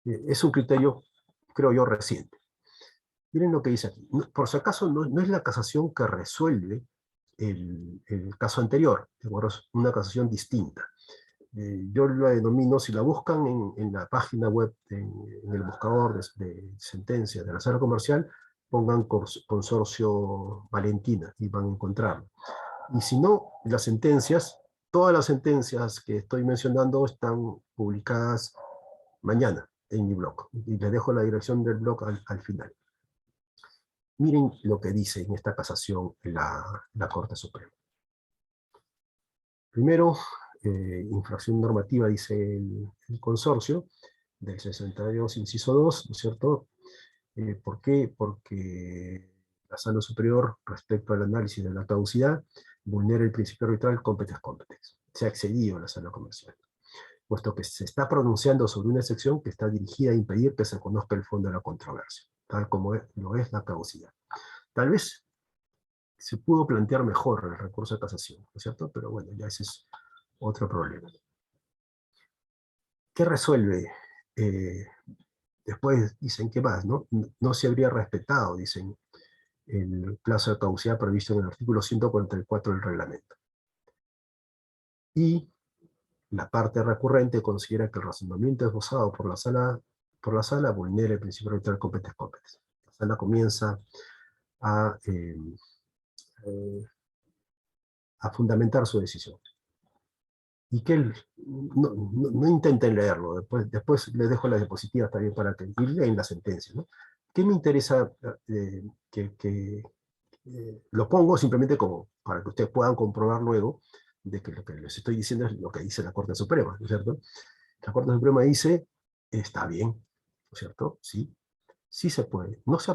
Es un criterio, creo yo, reciente. Miren lo que dice aquí. Por si acaso, no es la casación que resuelve el caso anterior, es una casación distinta. Yo la denomino, si la buscan en la página web, en el buscador de sentencias de la sala comercial, pongan Consorcio Valentina y van a encontrarlo. Y si no, todas las sentencias que estoy mencionando están publicadas mañana en mi blog. Y les dejo la dirección del blog al final. Miren lo que dice en esta casación la Corte Suprema. Primero, infracción normativa, dice el consorcio, del 62, inciso 2, ¿no es cierto? ¿Por qué? Porque la sala superior, respecto al análisis de la caducidad, vulnera el principio arbitral competex competex. se ha excedido la sala comercial, puesto que se está pronunciando sobre una sección que está dirigida a impedir que se conozca el fondo de la controversia, tal como lo es la caducidad. Tal vez se pudo plantear mejor el recurso de casación, ¿no es cierto? Pero bueno, ya ese es otro problema. ¿Qué resuelve? Después dicen, ¿qué más? No se habría respetado, dicen, el plazo de caducidad previsto en el artículo 144 del reglamento. Y la parte recurrente considera que el razonamiento esbozado por la sala vulnera el principio arbitral competens competens. La sala comienza a, a fundamentar su decisión. Y que no intenten leerlo, después les dejo las diapositivas también para que leen la sentencia, ¿no? ¿Qué me interesa lo pongo simplemente como para que ustedes puedan comprobar luego de que lo que les estoy diciendo es lo que dice la Corte Suprema, ¿no es cierto? La Corte Suprema dice, está bien, ¿no es cierto? Sí, sí se puede. No se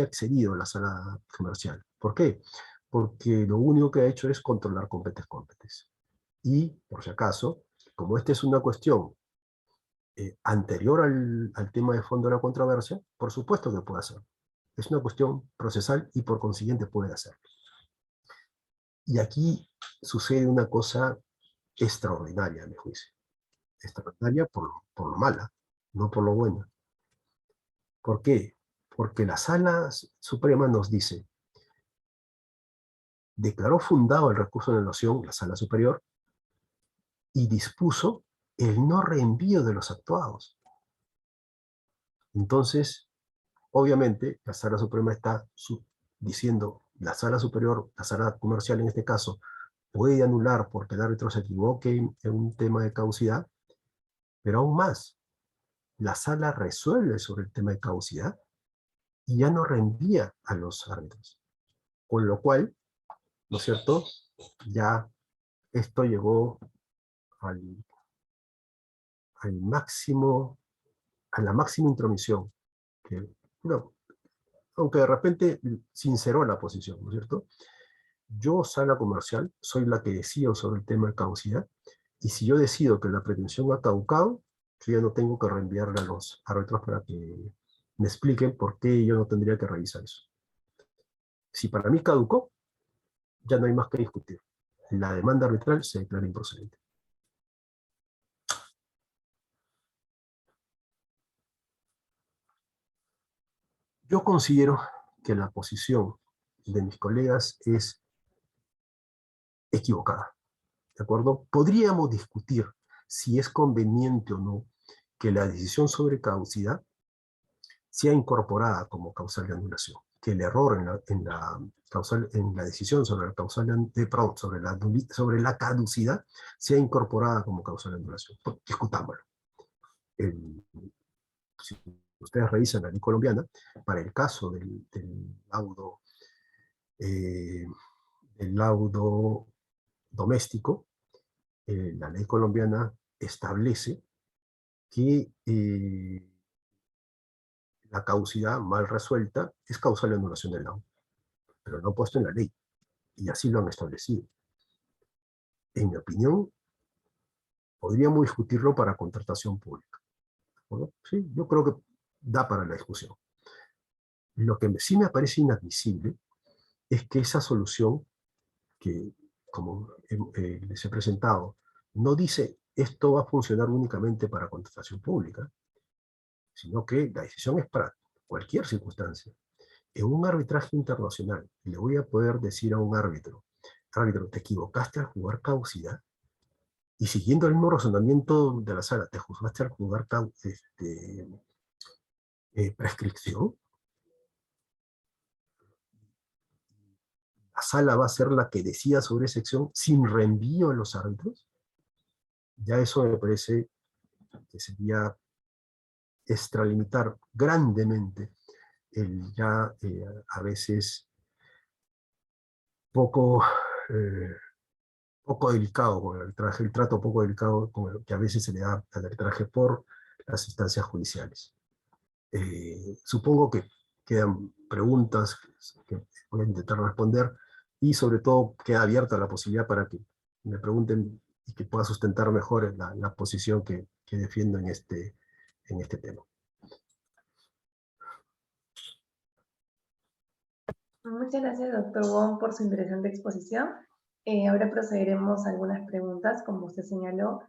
ha excedido la sala comercial. ¿Por qué? Porque lo único que ha hecho es controlar competens competens. Y, por si acaso, como esta es una cuestión anterior al tema de fondo de la controversia, por supuesto que puede hacerlo. Es una cuestión procesal y por consiguiente puede hacerlo. Y aquí sucede una cosa extraordinaria, a mi juicio. Extraordinaria por lo mala, no por lo bueno. ¿Por qué? Porque la Sala Suprema nos dice, declaró fundado el recurso de anulación, la Sala Superior, y dispuso el no reenvío de los actuados. Entonces, obviamente, la Sala Suprema está diciendo, la Sala Superior, la Sala Comercial en este caso, puede anular porque el árbitro se equivoque en un tema de caducidad, pero aún más, la Sala resuelve sobre el tema de caducidad y ya no reenvía a los árbitros. Con lo cual, ¿no es cierto? Ya esto llegó al, al máximo, a la máxima intromisión, que, no, aunque de repente sinceró la posición, ¿no es cierto? Yo, Sala Comercial, soy la que decido sobre el tema de caducidad, y si yo decido que la pretensión ha caducado, yo ya no tengo que reenviarle a los árbitros para que me expliquen por qué yo no tendría que revisar eso. Si para mí caducó, ya no hay más que discutir. La demanda arbitral se declara improcedente. Yo considero que la posición de mis colegas es equivocada, ¿de acuerdo? Podríamos discutir si es conveniente o no que la decisión sobre caducidad sea incorporada como causal de anulación, que el error en la decisión sobre la causal sobre la caducidad sea incorporada como causal de anulación. Pues, discutámoslo. Si ustedes revisan la ley colombiana, para el caso eh, del laudo doméstico, la ley colombiana establece que la caducidad mal resuelta es causal de anulación del laudo, pero no puesto en la ley, y así lo han establecido. En mi opinión, podríamos discutirlo para contratación pública. ¿No? Sí, yo creo que da para la discusión. Lo que sí me parece inadmisible es que esa solución, que como les he presentado, no dice esto va a funcionar únicamente para contratación pública, sino que la decisión es para cualquier circunstancia. En un arbitraje internacional, le voy a poder decir a un árbitro, te equivocaste al jugar caducidad, y siguiendo el mismo razonamiento de la sala, te juzgaste al jugar prescripción, la sala va a ser la que decida sobre esa acción sin reenvío a los árbitros. Ya eso me parece que sería extralimitar grandemente el ya a veces poco, poco delicado con el arbitraje, el trato poco delicado con el que a veces se le da al arbitraje por las instancias judiciales. Supongo que quedan preguntas que voy a intentar responder, y sobre todo queda abierta la posibilidad para que me pregunten y que pueda sustentar mejor la posición que defiendo en este tema. Muchas gracias, doctor Wong, por su interesante exposición. Ahora procederemos a algunas preguntas, como usted señaló.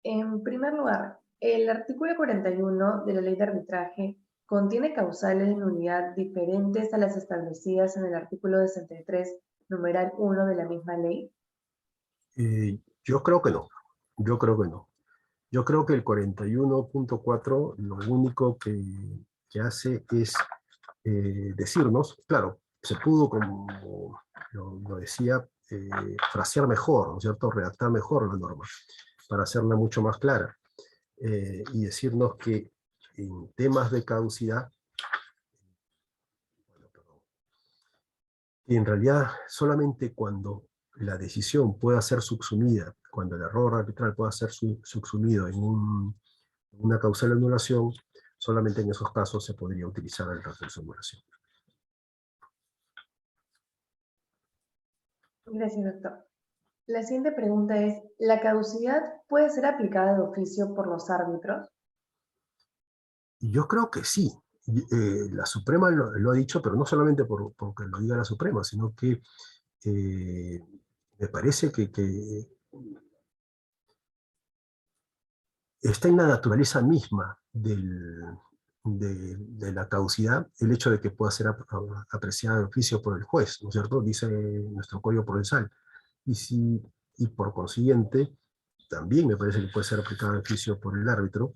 En primer lugar, el artículo 41 de la Ley de Arbitraje contiene causales de nulidad diferentes a las establecidas en el artículo 63, numeral 1 de la misma ley. Yo creo que no. Yo creo que no. Yo creo que el 41.4 lo único que hace es decirnos, claro, se pudo, como lo decía, frasear mejor, ¿no es cierto?, redactar mejor la norma, para hacerla mucho más clara, y decirnos que en temas de caducidad, en realidad solamente cuando la decisión pueda ser subsumida, cuando el error arbitral pueda ser subsumido en una causal de anulación, solamente en esos casos se podría utilizar el recurso de anulación. Gracias, doctor. La siguiente pregunta es, ¿la caducidad puede ser aplicada de oficio por los árbitros? Yo creo que sí. La Suprema lo ha dicho, pero no solamente porque lo diga la Suprema, sino que me parece que está en la naturaleza misma de la caducidad el hecho de que pueda ser apreciada de oficio por el juez, ¿no es cierto? Dice nuestro Código Procesal. Y por consiguiente, también me parece que puede ser aplicada de oficio por el árbitro,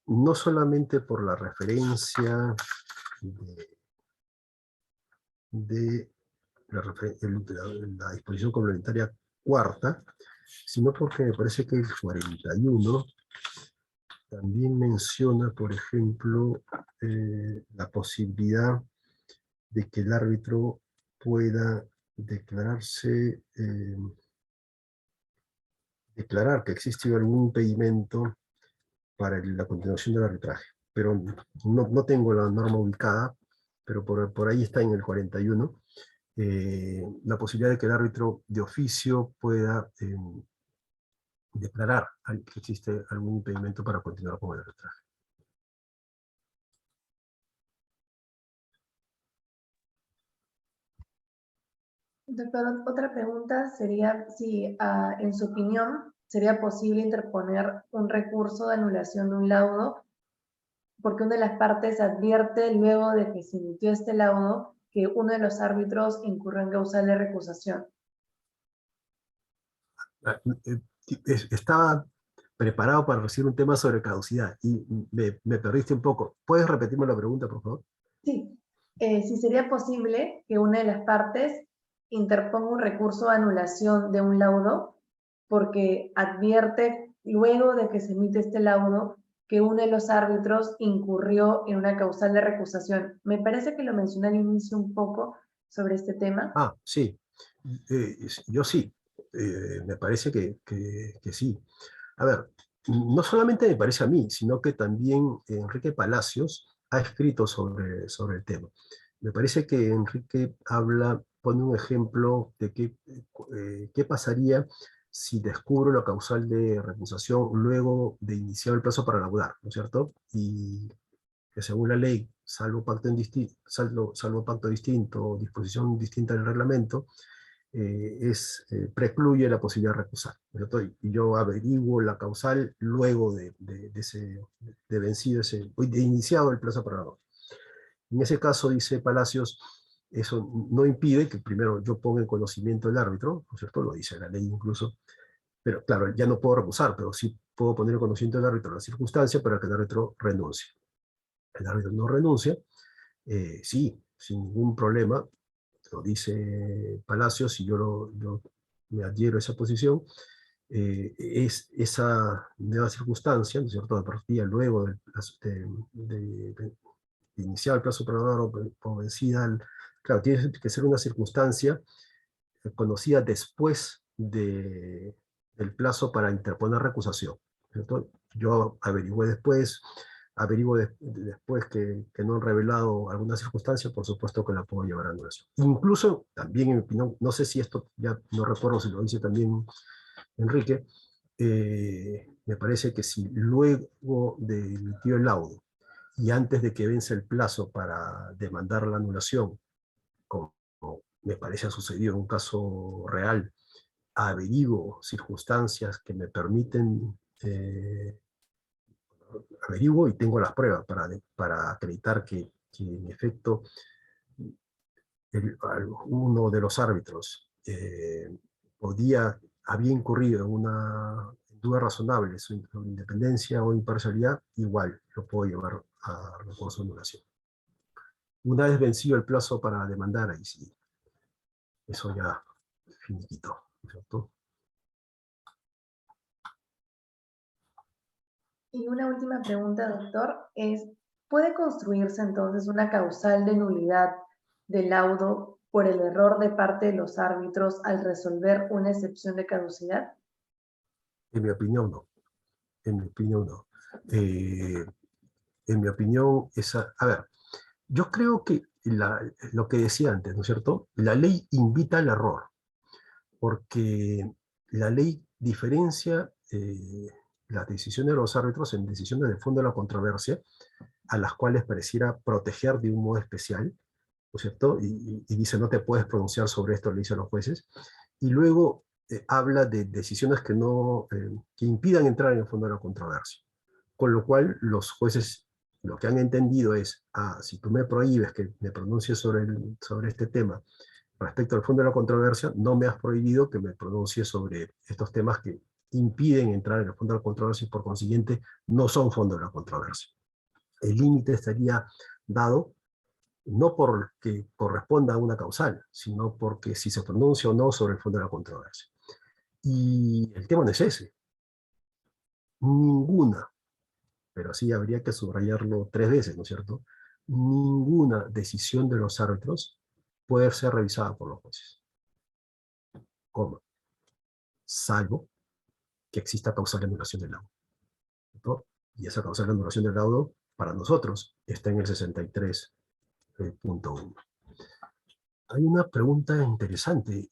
no solamente por la referencia de la disposición complementaria cuarta, sino porque me parece que el 41 también menciona, por ejemplo, la posibilidad de que el árbitro pueda declarar que existe algún impedimento para la continuación del arbitraje. Pero no tengo la norma ubicada, pero por ahí está en el 41, la posibilidad de que el árbitro de oficio pueda declarar que existe algún impedimento para continuar con el arbitraje. Doctor, otra pregunta sería si, en su opinión, sería posible interponer un recurso de anulación de un laudo porque una de las partes advierte luego de que se emitió este laudo que uno de los árbitros incurrió en causal de recusación. Estaba preparado para recibir un tema sobre caducidad y me perdiste un poco. ¿Puedes repetirme la pregunta, por favor? Sí, si sería posible que una de las partes interponga un recurso de anulación de un laudo porque advierte luego de que se emite este laudo que uno de los árbitros incurrió en una causal de recusación. Me parece que lo mencioné al inicio un poco sobre este tema. Ah, sí. Yo sí. Me parece que sí. A ver, no solamente me parece a mí, sino que también Enrique Palacios ha escrito sobre el tema. Me parece que Enrique pone un ejemplo de qué pasaría si descubro la causal de recusación luego de iniciar el plazo para laudar, ¿no es cierto? Y que según la ley, salvo salvo pacto distinto o disposición distinta del reglamento, precluye la posibilidad de recusar, ¿no es cierto? Y yo averiguo la causal luego de vencido de iniciado el plazo para laudar. En ese caso, dice Palacios, eso no impide que primero yo ponga en conocimiento del árbitro, ¿no es cierto? Lo dice la ley incluso, pero claro, ya no puedo recusar, pero sí puedo poner en conocimiento del árbitro la circunstancia para que el árbitro renuncie. El árbitro no renuncia, sí, sin ningún problema, lo dice Palacios, y yo me adhiero a esa posición, es esa nueva circunstancia, ¿no es cierto?, de partida luego de iniciar el plazo probador o vencida, claro, tiene que ser una circunstancia conocida después del plazo para interponer recusación, ¿cierto? Yo averigüé después, averiguo después que no han revelado alguna circunstancia, por supuesto que la puedo llevar a anulación. Incluso, también en mi opinión, no sé si esto, ya no recuerdo si lo dice también Enrique, me parece que si luego de emitir el laudo y antes de que vence el plazo para demandar la anulación, como me parece ha sucedido en un caso real, averiguo circunstancias que me permiten, averiguo y tengo las pruebas para acreditar que en efecto uno de los árbitros había incurrido en una duda razonable, su independencia o imparcialidad, igual lo puedo llevar a recurso de anulación. Una vez vencido el plazo para demandar, ahí sí, eso ya finiquito, ¿cierto? Y una última pregunta, doctor, es, ¿puede construirse entonces una causal de nulidad del laudo por el error de parte de los árbitros al resolver una excepción de caducidad? En mi opinión, no. En mi opinión, no. En mi opinión, a ver, yo creo que lo que decía antes, ¿no es cierto? La ley invita al error, porque la ley diferencia las decisiones de los árbitros en decisiones de fondo de la controversia, a las cuales pareciera proteger de un modo especial, ¿no es cierto? Y dice, no te puedes pronunciar sobre esto, le dicen los jueces, y luego habla de decisiones que impidan entrar en el fondo de la controversia. Con lo cual, los jueces lo que han entendido es, si tú me prohíbes que me pronuncie sobre este tema respecto al fondo de la controversia, no me has prohibido que me pronuncie sobre estos temas que impiden entrar en el fondo de la controversia y por consiguiente no son fondo de la controversia. El límite estaría dado no porque corresponda a una causal, sino porque si se pronuncia o no sobre el fondo de la controversia. Y el tema no es ese. Ninguna, pero sí habría que subrayarlo 3 veces, ¿no es cierto? Ninguna decisión de los árbitros puede ser revisada por los jueces, coma, salvo que exista causal de anulación del laudo, ¿no? Y esa causal de anulación del laudo, para nosotros, está en el 63.1. Hay una pregunta interesante.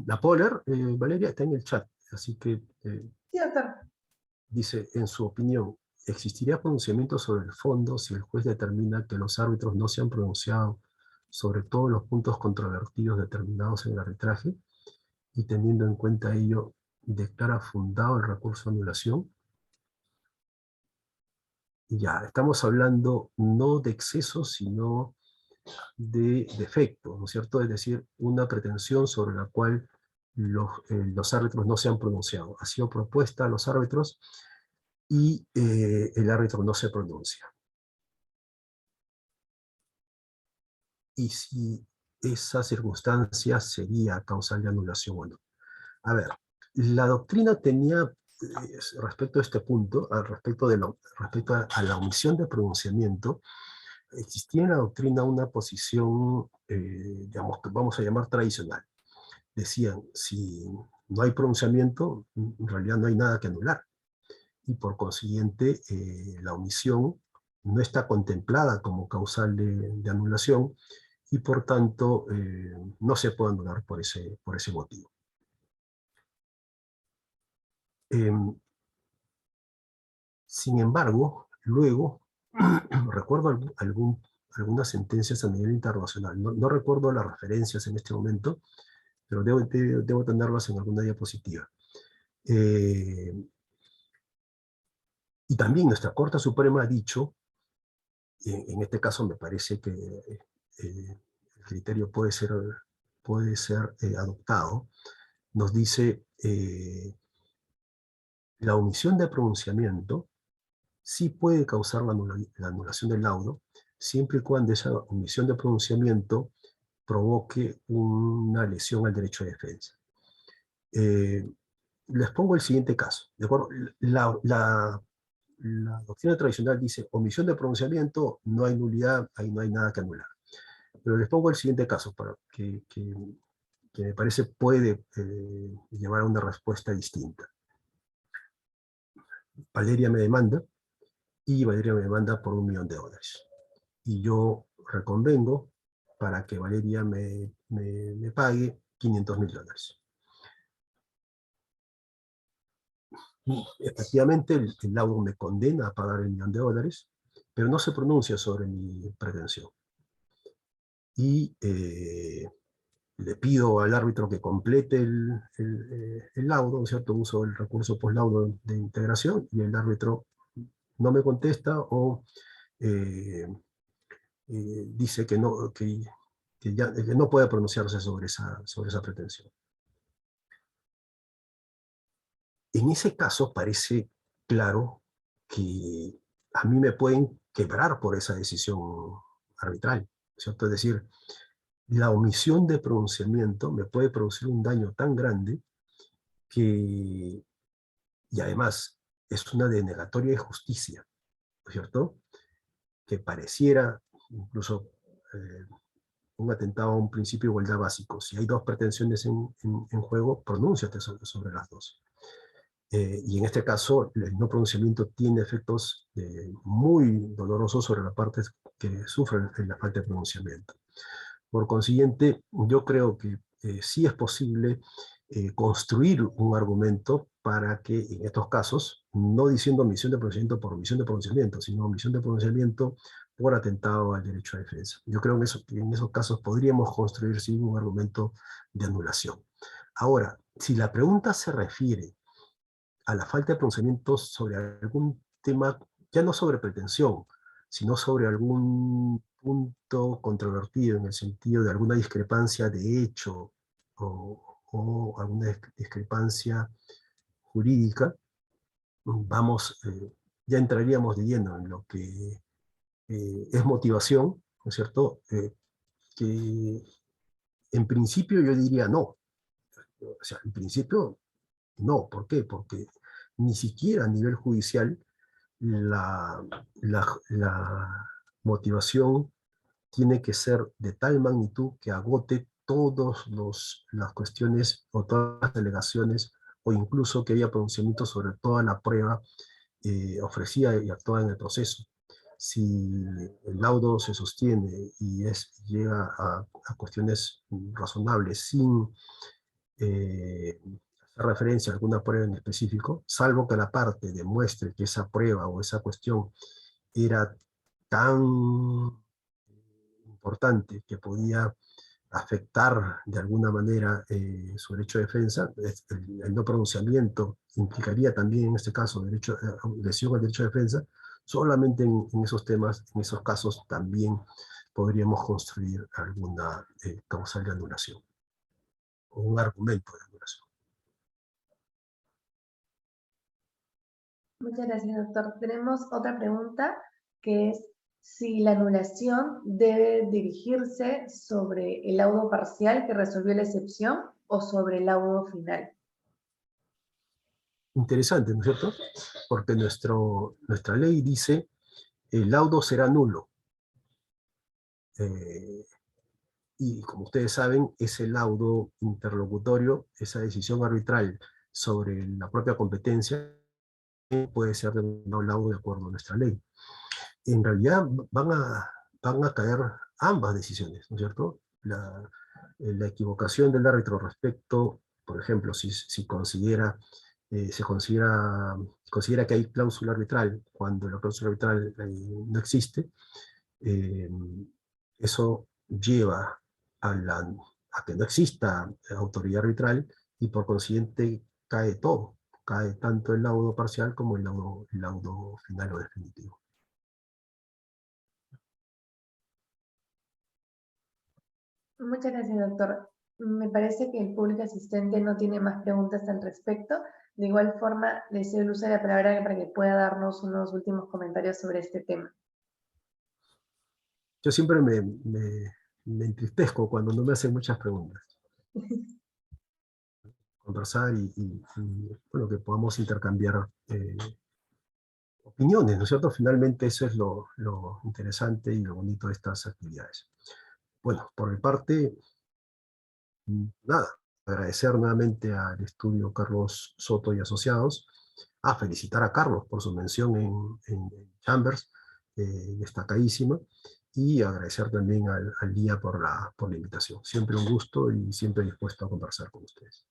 La puedo leer, Valeria, está en el chat, así que Sí, doctor. dice, en su opinión, ¿existiría pronunciamiento sobre el fondo si el juez determina que los árbitros no se han pronunciado sobre todos los puntos controvertidos determinados en el arbitraje y teniendo en cuenta ello, declara fundado el recurso de anulación? Ya, estamos hablando no de exceso, sino de defecto, ¿no es cierto? Es decir, una pretensión sobre la cual los árbitros no se han pronunciado. Ha sido propuesta a los árbitros y el árbitro no se pronuncia. Y si esa circunstancia sería causal de anulación o no. A ver, la doctrina tenía, respecto a este punto, respecto a la omisión de pronunciamiento, existía en la doctrina una posición, digamos, que vamos a llamar tradicional. Decían, si no hay pronunciamiento, en realidad no hay nada que anular. Y por consiguiente, la omisión no está contemplada como causal de anulación y por tanto no se puede anular por ese motivo. Sin embargo, luego, recuerdo algunas sentencias a nivel internacional, no recuerdo las referencias en este momento, pero debo tenerlas en alguna diapositiva. Y también nuestra Corte Suprema ha dicho, en este caso me parece que el criterio puede ser adoptado, nos dice la omisión de pronunciamiento sí puede causar la anulación del laudo, siempre y cuando esa omisión de pronunciamiento provoque una lesión al derecho de defensa. Les pongo el siguiente caso, ¿de acuerdo? La doctrina tradicional dice omisión de pronunciamiento, no hay nulidad, ahí no hay nada que anular. Pero les pongo el siguiente caso para que me parece puede llevar a una respuesta distinta. Valeria me demanda y Valeria me manda por $1 millón. Y yo reconvengo para que Valeria me pague $500.000. Efectivamente, el laudo me condena a pagar $1 millón, pero no se pronuncia sobre mi pretensión. Y le pido al árbitro que complete el laudo, ¿no es cierto? Uso el recurso post-laudo de integración, y el árbitro no me contesta o dice que no puede pronunciarse sobre esa pretensión. En ese caso parece claro que a mí me pueden quebrar por esa decisión arbitral, ¿cierto? Es decir, la omisión de pronunciamiento me puede producir un daño tan grande que, y además es una denegatoria de justicia, ¿no es cierto? Que pareciera incluso un atentado a un principio de igualdad básico. Si hay dos pretensiones en juego, pronúnciate sobre las dos. Y en este caso, el no pronunciamiento tiene efectos muy dolorosos sobre la parte que sufren la falta de pronunciamiento. Por consiguiente, yo creo que sí es posible construir un argumento para que en estos casos, no diciendo omisión de pronunciamiento por omisión de pronunciamiento, sino omisión de pronunciamiento por atentado al derecho a defensa. Yo creo que en esos casos podríamos construir sí un argumento de anulación. Ahora, si la pregunta se refiere a la falta de pronunciamiento sobre algún tema, ya no sobre pretensión, sino sobre algún punto controvertido en el sentido de alguna discrepancia de hecho o alguna discrepancia jurídica, ya entraríamos de lleno en lo que es motivación, ¿no es cierto? Que en principio yo diría no. O sea, en principio no. ¿Por qué? Porque ni siquiera a nivel judicial la, la motivación tiene que ser de tal magnitud que agote todas las cuestiones o todas las alegaciones, o incluso que haya pronunciamiento sobre toda la prueba ofrecida y actuada en el proceso. Si el laudo se sostiene y llega a cuestiones razonables sin hacer referencia a alguna prueba en específico, salvo que la parte demuestre que esa prueba o esa cuestión era tan importante que podía afectar de alguna manera su derecho de defensa, el no pronunciamiento implicaría también en este caso lesión al derecho de defensa. Solamente en esos temas, en esos casos también podríamos construir alguna causal de anulación o un argumento de anulación. Muchas gracias, doctor. Tenemos otra pregunta que es si la anulación debe dirigirse sobre el laudo parcial que resolvió la excepción o sobre el laudo final. Interesante, ¿no es cierto? Porque nuestra ley dice el laudo será nulo. Y como ustedes saben, ese laudo interlocutorio, esa decisión arbitral sobre la propia competencia, puede ser de un laudo de acuerdo a nuestra ley. En realidad van a caer ambas decisiones, ¿no es cierto? La equivocación del árbitro respecto, por ejemplo, si se considera que hay cláusula arbitral cuando la cláusula arbitral no existe, eh, eso lleva a que no exista autoridad arbitral y por consiguiente cae todo, cae tanto el laudo parcial como el laudo final o definitivo. Muchas gracias, doctor. Me parece que el público asistente no tiene más preguntas al respecto. De igual forma, le cedo el uso de la palabra para que pueda darnos unos últimos comentarios sobre este tema. Yo siempre me entristezco cuando no me hacen muchas preguntas. Conversar bueno, que podamos intercambiar opiniones, ¿no es cierto? Finalmente eso es lo interesante y lo bonito de estas actividades. Bueno, por mi parte, nada, agradecer nuevamente al estudio Carlos Soto y Asociados felicitar a Carlos por su mención en Chambers, destacadísima, y agradecer también al día por la invitación. Siempre un gusto y siempre dispuesto a conversar con ustedes.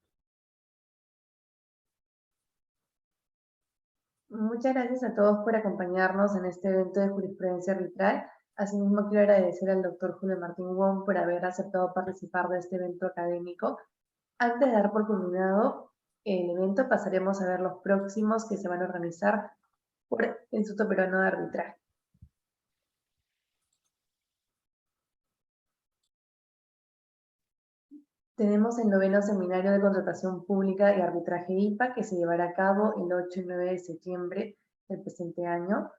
Muchas gracias a todos por acompañarnos en este evento de jurisprudencia arbitral. Asimismo, quiero agradecer al doctor Julio Martín Wong por haber aceptado participar de este evento académico. Antes de dar por culminado el evento, pasaremos a ver los próximos que se van a organizar por el Instituto Peruano de Arbitraje. Tenemos el 9º Seminario de Contratación Pública y Arbitraje IPA, que se llevará a cabo el 8 y 9 de septiembre del presente año.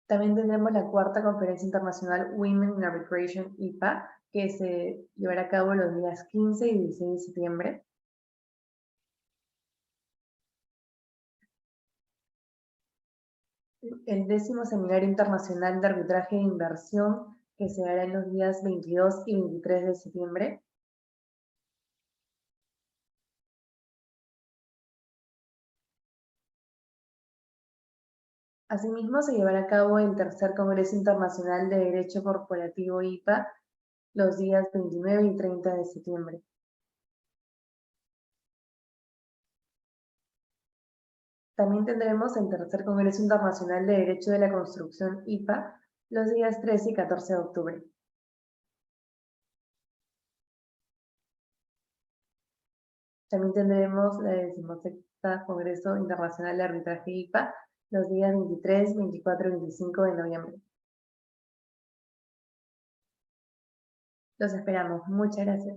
También tendremos la 4ª Conferencia Internacional Women in Arbitration IPA, que se llevará a cabo los días 15 y 16 de septiembre. El 10º Seminario Internacional de Arbitraje de Inversión, que se hará en los días 22 y 23 de septiembre. Asimismo, se llevará a cabo el 3er Congreso Internacional de Derecho Corporativo IPA, los días 29 y 30 de septiembre. También tendremos el 3er Congreso Internacional de Derecho de la Construcción IPA, los días 13 y 14 de octubre. También tendremos la 16º Congreso Internacional de Arbitraje IPA, los días 23, 24 y 25 de noviembre. Los esperamos. Muchas gracias.